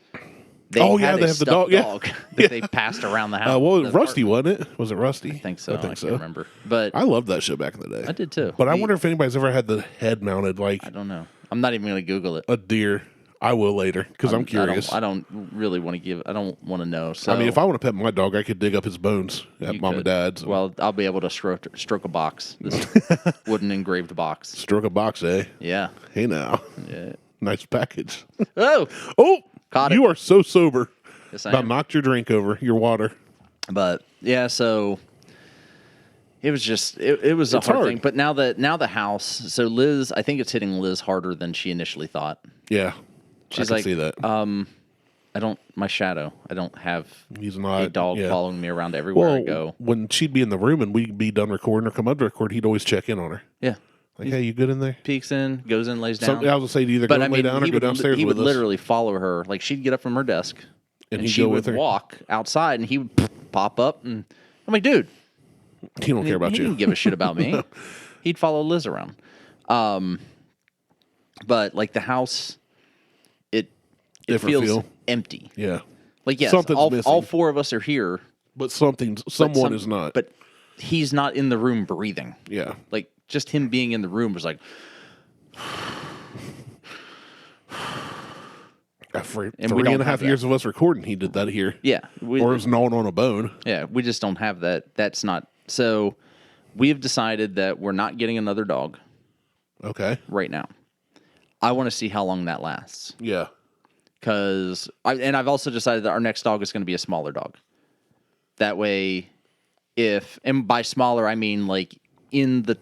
[SPEAKER 1] They
[SPEAKER 2] Oh, yeah,
[SPEAKER 1] had
[SPEAKER 2] they
[SPEAKER 1] a
[SPEAKER 2] have the
[SPEAKER 1] stuffed
[SPEAKER 2] dog, yeah.
[SPEAKER 1] that they passed around the house.
[SPEAKER 2] Well,
[SPEAKER 1] the
[SPEAKER 2] Rusty,
[SPEAKER 1] apartment.
[SPEAKER 2] wasn't it? Was it Rusty?
[SPEAKER 1] I think so.
[SPEAKER 2] I think
[SPEAKER 1] can't remember. But
[SPEAKER 2] I loved that show back in the day.
[SPEAKER 1] I did too.
[SPEAKER 2] But I wonder if anybody's ever had the head mounted like
[SPEAKER 1] I don't know. I'm not even gonna Google it.
[SPEAKER 2] a deer. I will later because I'm curious.
[SPEAKER 1] I don't really want to give. I don't want to know. So
[SPEAKER 2] I mean, if I want to pet my dog, I could dig up his bones at
[SPEAKER 1] you
[SPEAKER 2] mom and
[SPEAKER 1] could.
[SPEAKER 2] dad's.
[SPEAKER 1] Well, I'll be able to stroke a box. This wooden engraved box.
[SPEAKER 2] Stroke a box, eh?
[SPEAKER 1] Yeah.
[SPEAKER 2] Hey now,
[SPEAKER 1] Yeah.
[SPEAKER 2] nice package.
[SPEAKER 1] Oh.
[SPEAKER 2] Oh,
[SPEAKER 1] Caught
[SPEAKER 2] you
[SPEAKER 1] it.
[SPEAKER 2] are so sober.
[SPEAKER 1] Yes, I
[SPEAKER 2] About
[SPEAKER 1] am.
[SPEAKER 2] knocked your drink over, your water.
[SPEAKER 1] But yeah, so it was just it was a
[SPEAKER 2] It's
[SPEAKER 1] hard
[SPEAKER 2] hard.
[SPEAKER 1] thing. But now the house, so Liz, I think it's hitting Liz harder than she initially thought.
[SPEAKER 2] Yeah,
[SPEAKER 1] She's
[SPEAKER 2] I can
[SPEAKER 1] like,
[SPEAKER 2] see that.
[SPEAKER 1] I don't my shadow. I don't have
[SPEAKER 2] He's not
[SPEAKER 1] a dog
[SPEAKER 2] yeah.
[SPEAKER 1] following me around everywhere I
[SPEAKER 2] Well,
[SPEAKER 1] go.
[SPEAKER 2] when she'd be in the room and we'd be done recording or come up to record, he'd always check in on her.
[SPEAKER 1] Yeah.
[SPEAKER 2] Like, hey, you good in there?
[SPEAKER 1] Peeks in, goes in, lays down.
[SPEAKER 2] I was going to say, to either go and lay down or go downstairs
[SPEAKER 1] he
[SPEAKER 2] with
[SPEAKER 1] would
[SPEAKER 2] us.
[SPEAKER 1] literally follow her. Like, she'd get up from her desk, and she
[SPEAKER 2] go
[SPEAKER 1] would
[SPEAKER 2] with her?
[SPEAKER 1] walk outside, and he would pop up, and I'm like, dude.
[SPEAKER 2] He don't care about
[SPEAKER 1] he
[SPEAKER 2] you.
[SPEAKER 1] He didn't give a shit about me. He'd follow Liz around. But, like, the house, it feels
[SPEAKER 2] feel.
[SPEAKER 1] empty.
[SPEAKER 2] Yeah.
[SPEAKER 1] Like, yes,
[SPEAKER 2] Something's
[SPEAKER 1] all
[SPEAKER 2] missing.
[SPEAKER 1] 4 of us are here.
[SPEAKER 2] But someone is not.
[SPEAKER 1] But he's not in the room breathing.
[SPEAKER 2] Yeah.
[SPEAKER 1] Like, just him being in the room was like...
[SPEAKER 2] For
[SPEAKER 1] And we
[SPEAKER 2] 3.5 years of us recording, he did that here.
[SPEAKER 1] Yeah.
[SPEAKER 2] Or it was gnawing on a bone.
[SPEAKER 1] Yeah, we just don't have that. That's not... So, we have decided that we're not getting another dog
[SPEAKER 2] Okay.
[SPEAKER 1] right now. I want to see how long that lasts.
[SPEAKER 2] Yeah.
[SPEAKER 1] Because... I've also decided that our next dog is going to be a smaller dog. That way, and by smaller, I mean, like, in the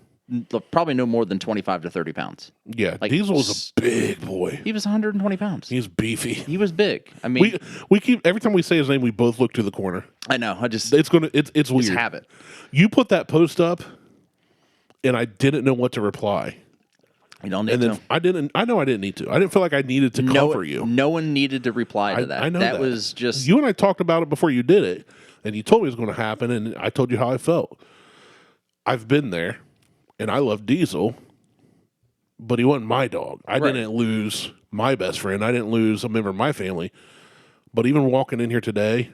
[SPEAKER 1] probably no more than 25 to 30 pounds.
[SPEAKER 2] Yeah.
[SPEAKER 1] Like,
[SPEAKER 2] Diesel was a big boy.
[SPEAKER 1] He was 120 pounds.
[SPEAKER 2] He's beefy.
[SPEAKER 1] He was big. I mean...
[SPEAKER 2] We keep... Every time we say his name, we both look to the corner.
[SPEAKER 1] I know. It's
[SPEAKER 2] weird.
[SPEAKER 1] habit.
[SPEAKER 2] You put that post up, and I didn't know what to reply.
[SPEAKER 1] You don't need
[SPEAKER 2] And then
[SPEAKER 1] to.
[SPEAKER 2] I didn't need to. I didn't feel like I needed to comfort you.
[SPEAKER 1] No one needed to reply to that.
[SPEAKER 2] I know
[SPEAKER 1] that was just...
[SPEAKER 2] You and I talked about it before you did it, and you told me it was going to happen, and I told you how I felt. I've been there, and I love Diesel, but he wasn't my dog. I didn't lose my best friend. I didn't lose a member of my family. But even walking in here today,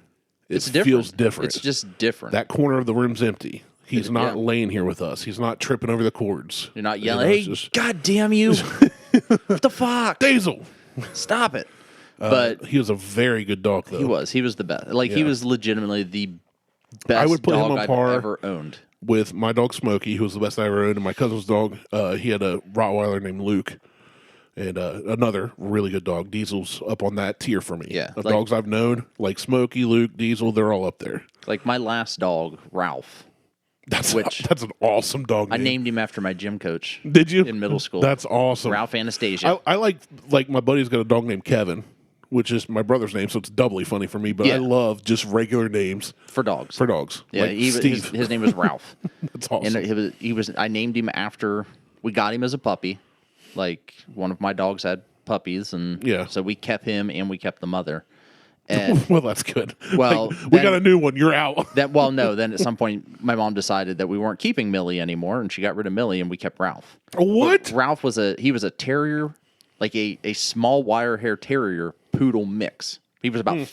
[SPEAKER 2] it feels different.
[SPEAKER 1] It's just different.
[SPEAKER 2] That corner of the room's empty. He's not laying here with us. He's not tripping over the cords.
[SPEAKER 1] You're not yelling, hey, God damn you. What the fuck?
[SPEAKER 2] Diesel!
[SPEAKER 1] Stop it. But
[SPEAKER 2] he was a very good dog, though.
[SPEAKER 1] He was. He was the best. Like, he was legitimately the best
[SPEAKER 2] I would put
[SPEAKER 1] dog
[SPEAKER 2] him on
[SPEAKER 1] I've
[SPEAKER 2] par
[SPEAKER 1] ever owned.
[SPEAKER 2] With my dog Smokey, who was the best I ever owned, and my cousin's dog, he had a Rottweiler named Luke, and another really good dog. Diesel's up on that tier for me.
[SPEAKER 1] Yeah,
[SPEAKER 2] of dogs I've known, like Smokey, Luke, Diesel, they're all up there.
[SPEAKER 1] Like my last dog, Ralph.
[SPEAKER 2] That's an awesome dog name.
[SPEAKER 1] I named him after my gym coach.
[SPEAKER 2] Did you?
[SPEAKER 1] In middle school.
[SPEAKER 2] That's awesome.
[SPEAKER 1] Ralph Anastasia.
[SPEAKER 2] I like my buddy's got a dog named Kevin, which is my brother's name, so it's doubly funny for me. But I love just regular names
[SPEAKER 1] for dogs.
[SPEAKER 2] Yeah,
[SPEAKER 1] like
[SPEAKER 2] Steve.
[SPEAKER 1] His name was Ralph.
[SPEAKER 2] That's awesome.
[SPEAKER 1] And he was. I named him after. We got him as a puppy. Like one of my dogs had puppies, and so we kept him and we kept the mother. And
[SPEAKER 2] well, that's good.
[SPEAKER 1] Well,
[SPEAKER 2] like, we got a new one. You're out.
[SPEAKER 1] Then at some point, my mom decided that we weren't keeping Millie anymore, and she got rid of Millie, and we kept Ralph.
[SPEAKER 2] What?
[SPEAKER 1] But Ralph was a terrier, like a small wire hair terrier poodle mix. He was about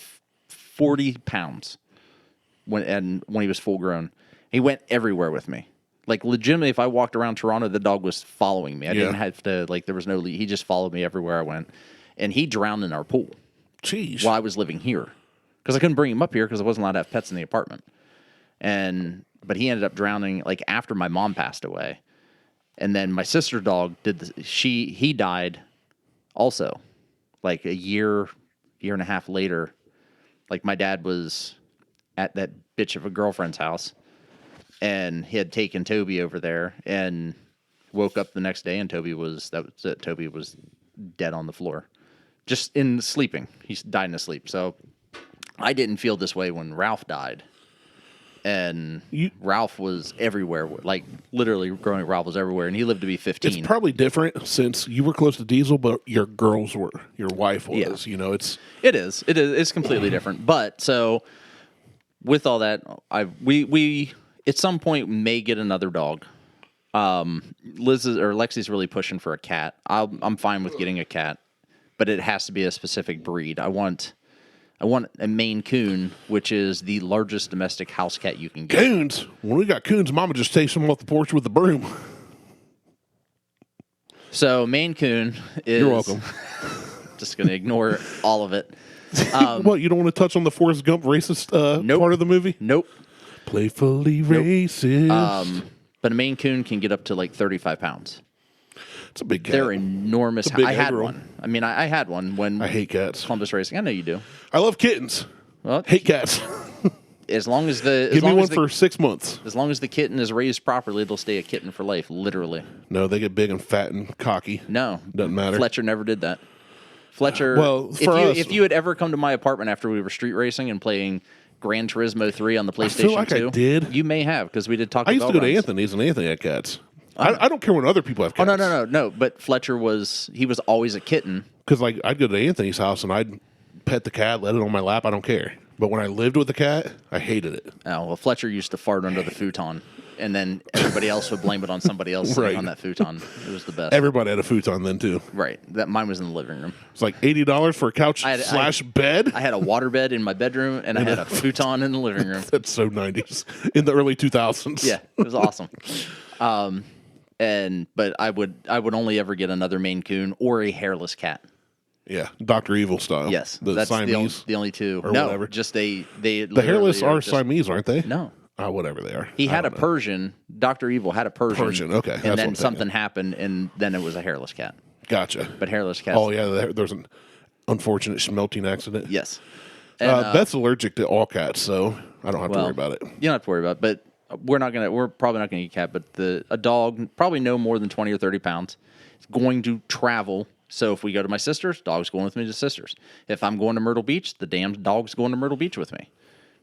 [SPEAKER 1] 40 pounds when he was full grown. He went everywhere with me. Like legitimately, if I walked around Toronto, the dog was following me. I didn't have to there was no lead. He just followed me everywhere I went, and he drowned in our pool.
[SPEAKER 2] Jeez.
[SPEAKER 1] While I was living here, because I couldn't bring him up here because I wasn't allowed to have pets in the apartment. But he ended up drowning like after my mom passed away, and then my sister's dog he died also, like a year and a half later. Like my dad was at that bitch of a girlfriend's house, and he had taken Toby over there, and woke up the next day, and Toby was dead on the floor. Just in sleeping. He died in his sleep. So I didn't feel this way when Ralph died. And Ralph was everywhere. Like literally growing up, Ralph was everywhere. And he lived to be 15.
[SPEAKER 2] It's probably different since you were close to Diesel, but your girls were. Your wife was. You know, it is.
[SPEAKER 1] It's completely different. But so with all that, we at some point may get another dog. Lexi's really pushing for a cat. I'm fine with getting a cat. But it has to be a specific breed. I want a Maine Coon, which is the largest domestic house cat you can get.
[SPEAKER 2] Coons? When we got Coons, Mama just takes them off the porch with the broom.
[SPEAKER 1] So Maine Coon is...
[SPEAKER 2] You're welcome.
[SPEAKER 1] Just going to ignore all of it.
[SPEAKER 2] What, you don't want to touch on the Forrest Gump racist part of the movie?
[SPEAKER 1] Nope.
[SPEAKER 2] Playfully racist.
[SPEAKER 1] But a Maine Coon can get up to like 35 pounds.
[SPEAKER 2] It's a big cat.
[SPEAKER 1] They're enormous. I had one. I mean, I had one when
[SPEAKER 2] I hate cats.
[SPEAKER 1] Columbus Racing. I know you do.
[SPEAKER 2] I love kittens.
[SPEAKER 1] Well,
[SPEAKER 2] hate cats.
[SPEAKER 1] As long as
[SPEAKER 2] give me one for 6 months.
[SPEAKER 1] As long as the kitten is raised properly, it'll stay a kitten for life. Literally.
[SPEAKER 2] No, they get big and fat and cocky.
[SPEAKER 1] No,
[SPEAKER 2] doesn't matter.
[SPEAKER 1] Fletcher never did that. Fletcher.
[SPEAKER 2] Well,
[SPEAKER 1] if you had ever come to my apartment after we were street racing and playing Gran Turismo 3 on the PlayStation 2,
[SPEAKER 2] I did.
[SPEAKER 1] You may have because we did talk.
[SPEAKER 2] I used to go to Anthony's and Anthony had cats. I don't care when other people have
[SPEAKER 1] Oh
[SPEAKER 2] cats.
[SPEAKER 1] no. But Fletcher was always a kitten.
[SPEAKER 2] Because like I'd go to Anthony's house and I'd pet the cat, let it on my lap. I don't care. But when I lived with the cat, I hated it.
[SPEAKER 1] Oh well, Fletcher used to fart under the futon, and then everybody else would blame it on somebody else sitting
[SPEAKER 2] Right.
[SPEAKER 1] on that futon. It was the best.
[SPEAKER 2] Everybody had a futon then too.
[SPEAKER 1] Right. That mine was in the living room.
[SPEAKER 2] It's like $80 for a couch / bed.
[SPEAKER 1] I had a water bed in my bedroom, and I had a futon in the living room.
[SPEAKER 2] That's so 90s in the early 2000s.
[SPEAKER 1] Yeah, it was awesome. But I would only ever get another Maine Coon or a hairless cat.
[SPEAKER 2] Yeah, Dr. Evil style.
[SPEAKER 1] Yes,
[SPEAKER 2] the
[SPEAKER 1] that's
[SPEAKER 2] Siamese.
[SPEAKER 1] the only two.
[SPEAKER 2] or
[SPEAKER 1] No,
[SPEAKER 2] whatever.
[SPEAKER 1] just they.
[SPEAKER 2] The hairless
[SPEAKER 1] literally
[SPEAKER 2] are
[SPEAKER 1] just-
[SPEAKER 2] Siamese, aren't they?
[SPEAKER 1] No,
[SPEAKER 2] Whatever they are.
[SPEAKER 1] he
[SPEAKER 2] I
[SPEAKER 1] had a
[SPEAKER 2] don't know.
[SPEAKER 1] Persian. Dr. Evil had a Persian.
[SPEAKER 2] Persian, okay, that's
[SPEAKER 1] And
[SPEAKER 2] what
[SPEAKER 1] then
[SPEAKER 2] I'm
[SPEAKER 1] something
[SPEAKER 2] thinking.
[SPEAKER 1] happened, and then it was a hairless cat.
[SPEAKER 2] Gotcha.
[SPEAKER 1] But hairless cats.
[SPEAKER 2] Oh yeah, there's an unfortunate smelting accident.
[SPEAKER 1] Yes. And,
[SPEAKER 2] Beth's allergic to all cats, so I don't have to worry about it.
[SPEAKER 1] You don't have to worry about it. But we're probably not gonna get a cat. But a dog, probably no more than 20 or 30 pounds, is going to travel. So if we go to my sister's, dog's going with me to sister's. If I'm going to Myrtle Beach, the damn dog's going to Myrtle Beach with me.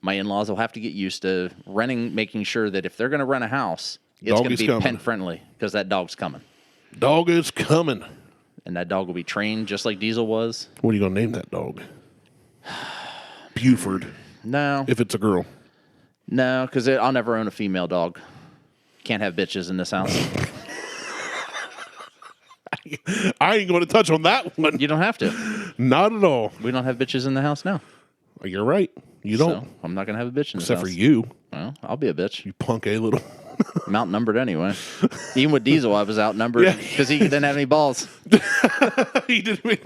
[SPEAKER 1] My in-laws will have to get used to making sure that if they're going to rent a house, it's going to
[SPEAKER 2] Doggy's
[SPEAKER 1] be
[SPEAKER 2] coming.
[SPEAKER 1] pet friendly because that dog's coming.
[SPEAKER 2] Dog is coming.
[SPEAKER 1] And that dog will be trained just like Diesel was.
[SPEAKER 2] What are you gonna name that dog? Buford.
[SPEAKER 1] No,
[SPEAKER 2] If it's a girl.
[SPEAKER 1] no, because I'll never own a female dog. Can't have bitches in this house.
[SPEAKER 2] I ain't going to touch on that one.
[SPEAKER 1] You don't have to.
[SPEAKER 2] Not at all.
[SPEAKER 1] We don't have bitches in the house now.
[SPEAKER 2] You're right. You don't.
[SPEAKER 1] So I'm not going to have a bitch in this
[SPEAKER 2] Except
[SPEAKER 1] house.
[SPEAKER 2] for you.
[SPEAKER 1] Well, I'll be a bitch.
[SPEAKER 2] You punk a little.
[SPEAKER 1] I'm outnumbered anyway. Even with Diesel, I was outnumbered
[SPEAKER 2] Yeah.
[SPEAKER 1] because he didn't have any balls.
[SPEAKER 2] he didn't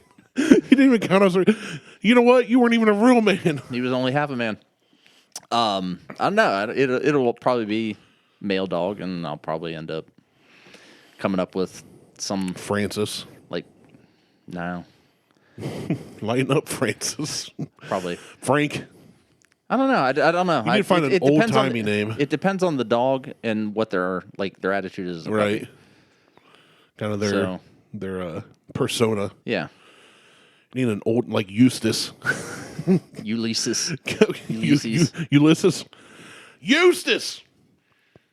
[SPEAKER 2] even count us. You know what? You weren't even a real man.
[SPEAKER 1] He was only half a man. I don't know. It'll probably be male dog, and I'll probably end up coming up with some
[SPEAKER 2] Francis.
[SPEAKER 1] no,
[SPEAKER 2] Lighten up, Francis.
[SPEAKER 1] probably.
[SPEAKER 2] Frank.
[SPEAKER 1] I don't know. I don't know.
[SPEAKER 2] You need to find an
[SPEAKER 1] depends on-
[SPEAKER 2] old-timey name.
[SPEAKER 1] It depends on the dog and what their attitude is. as a puppy.
[SPEAKER 2] Right. Kind of their persona.
[SPEAKER 1] Yeah.
[SPEAKER 2] You need an old, like Eustace.
[SPEAKER 1] Ulysses.
[SPEAKER 2] Ulysses. Eustace!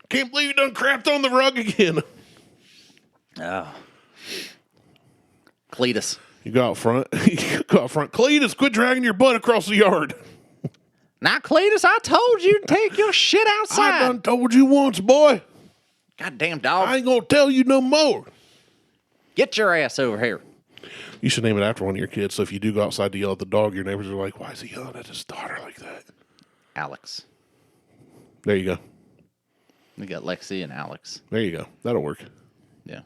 [SPEAKER 2] Can't believe you done crapped on the rug again.
[SPEAKER 1] Oh. Cletus.
[SPEAKER 2] You go out front. Cletus, quit dragging your butt across the yard.
[SPEAKER 1] Now, Cletus, I told you to take your shit
[SPEAKER 2] I
[SPEAKER 1] outside.
[SPEAKER 2] done told you once, boy.
[SPEAKER 1] Goddamn dog.
[SPEAKER 2] I ain't gonna tell you no more.
[SPEAKER 1] Get your ass over here.
[SPEAKER 2] You should name it after one of your kids, so if you do go outside to yell at the dog, your neighbors are like, why is he yelling at his daughter like that?
[SPEAKER 1] Alex.
[SPEAKER 2] There you go.
[SPEAKER 1] We got Lexi and Alex.
[SPEAKER 2] There you go. That'll work.
[SPEAKER 1] Yeah.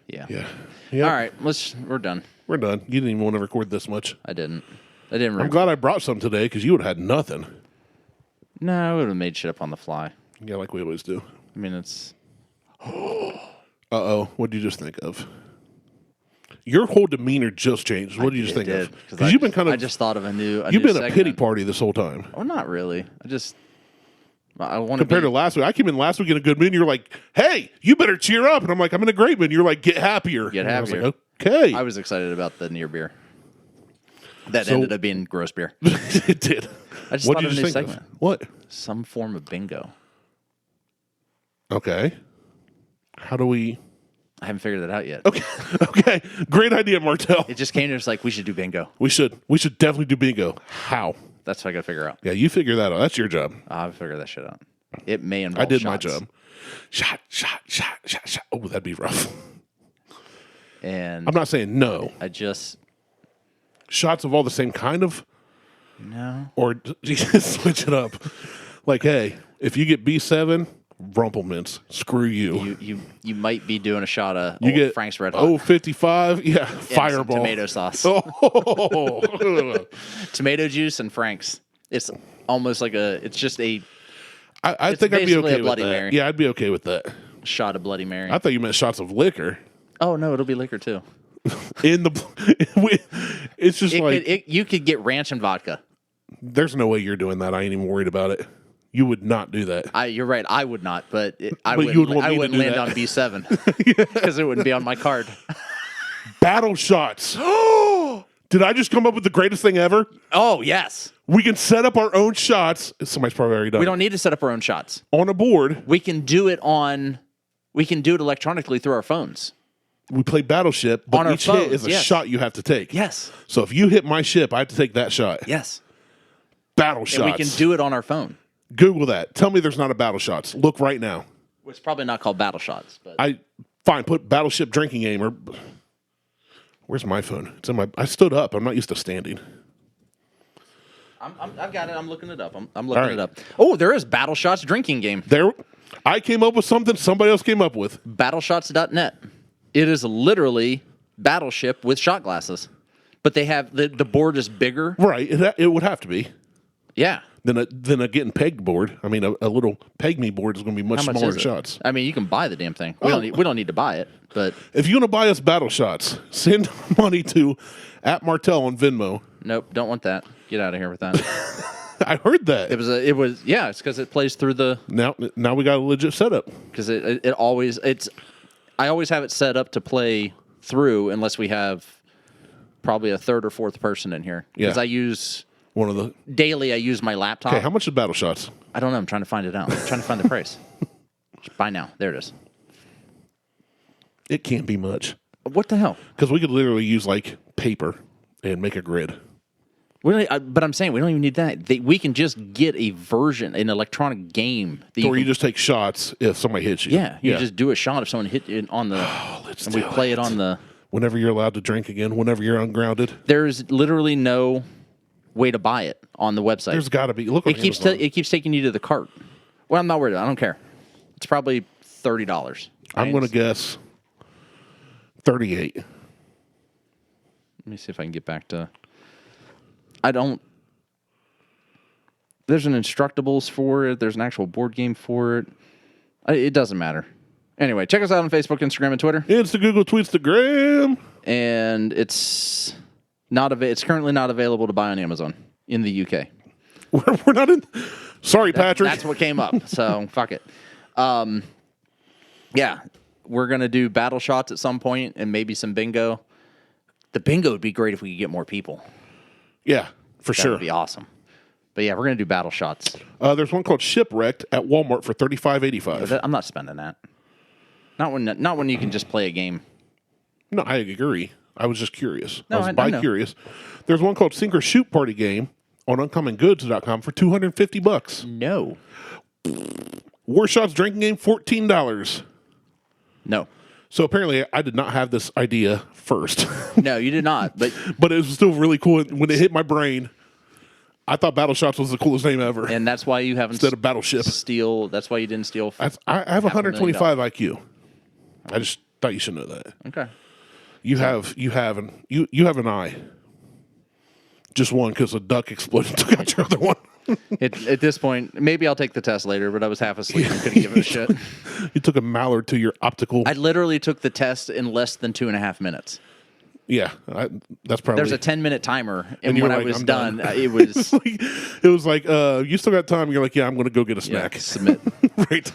[SPEAKER 1] Yeah.
[SPEAKER 2] Yeah. Yep.
[SPEAKER 1] All right. We're done.
[SPEAKER 2] We're done. You didn't even want to record this much.
[SPEAKER 1] I didn't.
[SPEAKER 2] I'm glad I brought some today because you would have had nothing.
[SPEAKER 1] No, I would have made shit up on the fly.
[SPEAKER 2] Yeah, like we always do.
[SPEAKER 1] I mean, it's.
[SPEAKER 2] Uh-oh. What did you just think of? Your whole demeanor just changed. What did you just think of? Because you've been kind of...
[SPEAKER 1] I just thought of a new
[SPEAKER 2] You've been
[SPEAKER 1] segment.
[SPEAKER 2] a pity party this whole time.
[SPEAKER 1] Oh, not really. I want to
[SPEAKER 2] Compared to last week. I came in last week in a good mood and you're like, hey, you better cheer up. And I'm like, I'm in a great mood. You're like, get happier.
[SPEAKER 1] Get
[SPEAKER 2] And I was
[SPEAKER 1] happier.
[SPEAKER 2] like, okay.
[SPEAKER 1] I was excited about the near beer. That
[SPEAKER 2] So-
[SPEAKER 1] ended up being gross beer.
[SPEAKER 2] It did.
[SPEAKER 1] I just
[SPEAKER 2] What
[SPEAKER 1] thought
[SPEAKER 2] did
[SPEAKER 1] of a
[SPEAKER 2] you
[SPEAKER 1] new
[SPEAKER 2] think
[SPEAKER 1] segment.
[SPEAKER 2] of? What?
[SPEAKER 1] Some form of bingo.
[SPEAKER 2] Okay. How do we...
[SPEAKER 1] I haven't figured that out yet.
[SPEAKER 2] Okay. Okay. Great idea, Martelle.
[SPEAKER 1] It just came to us like we should do bingo.
[SPEAKER 2] We should definitely do bingo. How?
[SPEAKER 1] That's what I got to figure out.
[SPEAKER 2] Yeah, you figure that out. That's your job.
[SPEAKER 1] I'll figure that shit out. It may involve
[SPEAKER 2] I did
[SPEAKER 1] shots.
[SPEAKER 2] my job. Shot. Oh, that'd be rough.
[SPEAKER 1] And
[SPEAKER 2] I'm not saying no.
[SPEAKER 1] I just
[SPEAKER 2] Shots of all the same kind of,
[SPEAKER 1] no.
[SPEAKER 2] or switch it up. Like, hey, if you get B7, Rumplemints, screw you.
[SPEAKER 1] You might be doing a shot of
[SPEAKER 2] You get
[SPEAKER 1] Frank's Red Hot.
[SPEAKER 2] 055, yeah,
[SPEAKER 1] and some
[SPEAKER 2] Fireball.
[SPEAKER 1] tomato sauce.
[SPEAKER 2] Oh.
[SPEAKER 1] Tomato juice and Frank's. It's almost like it's just a
[SPEAKER 2] I
[SPEAKER 1] It's
[SPEAKER 2] think I'd be
[SPEAKER 1] basically a
[SPEAKER 2] okay with
[SPEAKER 1] Bloody
[SPEAKER 2] that.
[SPEAKER 1] Mary.
[SPEAKER 2] Yeah, I'd be okay with that.
[SPEAKER 1] shot of Bloody Mary.
[SPEAKER 2] I thought you meant shots of liquor.
[SPEAKER 1] Oh no, it'll be liquor too.
[SPEAKER 2] It's just
[SPEAKER 1] You could get ranch and vodka.
[SPEAKER 2] there's no way you're doing that. I ain't even worried about it. You would not do that.
[SPEAKER 1] You're right. I would not, but I
[SPEAKER 2] But you would
[SPEAKER 1] wouldn't.
[SPEAKER 2] want
[SPEAKER 1] I
[SPEAKER 2] me to
[SPEAKER 1] wouldn't
[SPEAKER 2] do
[SPEAKER 1] land
[SPEAKER 2] that.
[SPEAKER 1] on B7 because it wouldn't be on my card.
[SPEAKER 2] Battle shots. Did I just come up with the greatest thing ever?
[SPEAKER 1] Oh yes,
[SPEAKER 2] We can set up our own shots. Somebody's probably already done.
[SPEAKER 1] we don't need to set up our own shots.
[SPEAKER 2] on a board.
[SPEAKER 1] We can do it on We can do it electronically through our phones.
[SPEAKER 2] We play Battleship, but
[SPEAKER 1] On our
[SPEAKER 2] each hit
[SPEAKER 1] phones,
[SPEAKER 2] is a
[SPEAKER 1] yes.
[SPEAKER 2] shot you have to take.
[SPEAKER 1] Yes.
[SPEAKER 2] So if you hit my ship, I have to take that shot.
[SPEAKER 1] Yes.
[SPEAKER 2] Battle
[SPEAKER 1] And
[SPEAKER 2] shots.
[SPEAKER 1] we can do it on our phone.
[SPEAKER 2] Google that. Tell me there's not a battle shots. Look right now.
[SPEAKER 1] It's probably not called battle shots, but
[SPEAKER 2] Fine, put Battleship drinking game or where's my phone? It's in my I stood up. I'm not used to standing.
[SPEAKER 1] I've got it. I'm looking it up. I'm looking
[SPEAKER 2] right.
[SPEAKER 1] it up. Oh, there is Battle Shots drinking game.
[SPEAKER 2] There I came up with something somebody else came up with.
[SPEAKER 1] Battleshots.net. It is literally Battleship with shot glasses. But they have the board is bigger.
[SPEAKER 2] Right. It would have to be.
[SPEAKER 1] Yeah.
[SPEAKER 2] Than a getting pegged board. I mean, a little peg me board is going to be much
[SPEAKER 1] How much
[SPEAKER 2] smaller
[SPEAKER 1] is it?
[SPEAKER 2] shots.
[SPEAKER 1] I mean, you can buy the damn thing. We don't need to buy it, but
[SPEAKER 2] If you want to buy us battle shots, send money to @Martelle on Venmo.
[SPEAKER 1] nope, don't want that. Get out of here with that.
[SPEAKER 2] I heard that.
[SPEAKER 1] It's because it plays through the
[SPEAKER 2] Now we got a legit setup.
[SPEAKER 1] because I always have it set up to play through unless we have probably a third or fourth person in here because
[SPEAKER 2] Yeah.
[SPEAKER 1] I use
[SPEAKER 2] One of the
[SPEAKER 1] daily. I use my laptop.
[SPEAKER 2] Okay, how much is battle shots?
[SPEAKER 1] I don't know. I'm trying to find it out. I'm trying to find the price. Buy now. There it is.
[SPEAKER 2] It can't be much.
[SPEAKER 1] What the hell?
[SPEAKER 2] Because we could literally use like paper and make a grid.
[SPEAKER 1] But I'm saying we don't even need that. We can just get a version, an electronic game.
[SPEAKER 2] Or you just take shots if somebody hits you.
[SPEAKER 1] Yeah, you just do a shot if someone hit it on the.
[SPEAKER 2] Let's
[SPEAKER 1] and we
[SPEAKER 2] do
[SPEAKER 1] play it on the.
[SPEAKER 2] Whenever you're allowed to drink again, whenever you're ungrounded.
[SPEAKER 1] There's literally no way to buy it on the website.
[SPEAKER 2] There's got to be. Look,
[SPEAKER 1] it keeps taking you to the cart. Well, I'm not worried. I don't care. It's probably $30.
[SPEAKER 2] I'm going to guess 38.
[SPEAKER 1] Let me see if I can get back to. I don't. There's an Instructables for it. There's an actual board game for it. It doesn't matter. Anyway, check us out on Facebook, Instagram, and Twitter.
[SPEAKER 2] Insta, Google, Tweets, the Gram.
[SPEAKER 1] And it's currently not available to buy on Amazon in the UK.
[SPEAKER 2] We're not in. Sorry, Patrick.
[SPEAKER 1] That's what came up. So fuck it. Yeah, we're gonna do battle shots at some point and maybe some bingo. The bingo would be great if we could get more people.
[SPEAKER 2] Yeah, for
[SPEAKER 1] That
[SPEAKER 2] sure.
[SPEAKER 1] would be awesome. But yeah, we're gonna do battle shots.
[SPEAKER 2] There's one called Shipwrecked at Walmart for $35.85.
[SPEAKER 1] I'm not spending that. Not when you can just play a game.
[SPEAKER 2] No, I agree. I was just curious.
[SPEAKER 1] No,
[SPEAKER 2] I was
[SPEAKER 1] I know.
[SPEAKER 2] curious. There's one called Sink or Shoot Party Game on uncommongoods.com for $250.
[SPEAKER 1] No.
[SPEAKER 2] War Shots Drinking Game, $14.
[SPEAKER 1] No.
[SPEAKER 2] So apparently I did not have this idea first.
[SPEAKER 1] No, you did not. But
[SPEAKER 2] But it was still really cool. When it hit my brain, I thought Battle Shots was the coolest name ever.
[SPEAKER 1] and that's why you haven't
[SPEAKER 2] Instead of Battleship.
[SPEAKER 1] That's why you didn't steal.
[SPEAKER 2] I have 125 IQ. I just thought you should know that.
[SPEAKER 1] Okay.
[SPEAKER 2] You have an eye. Just one because a duck exploded and took out your other one.
[SPEAKER 1] At this point, maybe I'll take the test later, but I was half asleep and couldn't give it a shit.
[SPEAKER 2] You took a mallard to your optical.
[SPEAKER 1] I literally took the test in less than 2.5 minutes.
[SPEAKER 2] Yeah, that's probably.
[SPEAKER 1] There's a 10-minute timer, and
[SPEAKER 2] you
[SPEAKER 1] when
[SPEAKER 2] were
[SPEAKER 1] I
[SPEAKER 2] like,
[SPEAKER 1] was
[SPEAKER 2] "I'm
[SPEAKER 1] done,
[SPEAKER 2] done."
[SPEAKER 1] it was
[SPEAKER 2] it was like, you still got time. You're like, yeah, I'm going to go get a snack.
[SPEAKER 1] submit.
[SPEAKER 2] Right.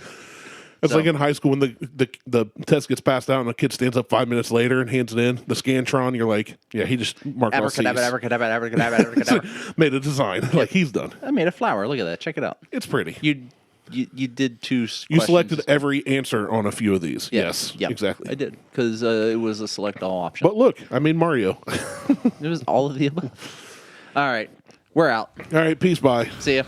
[SPEAKER 2] It's
[SPEAKER 1] So-
[SPEAKER 2] like in high school when the test gets passed out and a kid stands up 5 minutes later and hands it in, the Scantron, you're like, yeah, he just marked all C's.
[SPEAKER 1] Abracadabra, abracadabra, abracadabra.
[SPEAKER 2] Made a design. Like, he's done.
[SPEAKER 1] I made a flower. Look at that. Check it out.
[SPEAKER 2] It's pretty.
[SPEAKER 1] You did two.
[SPEAKER 2] You selected every answer on a few of these. Yes,
[SPEAKER 1] Yep.
[SPEAKER 2] exactly.
[SPEAKER 1] I did because it was a select all option.
[SPEAKER 2] But look, I mean Mario.
[SPEAKER 1] It was all of the above. All right, we're out.
[SPEAKER 2] All right, peace, bye.
[SPEAKER 1] See ya.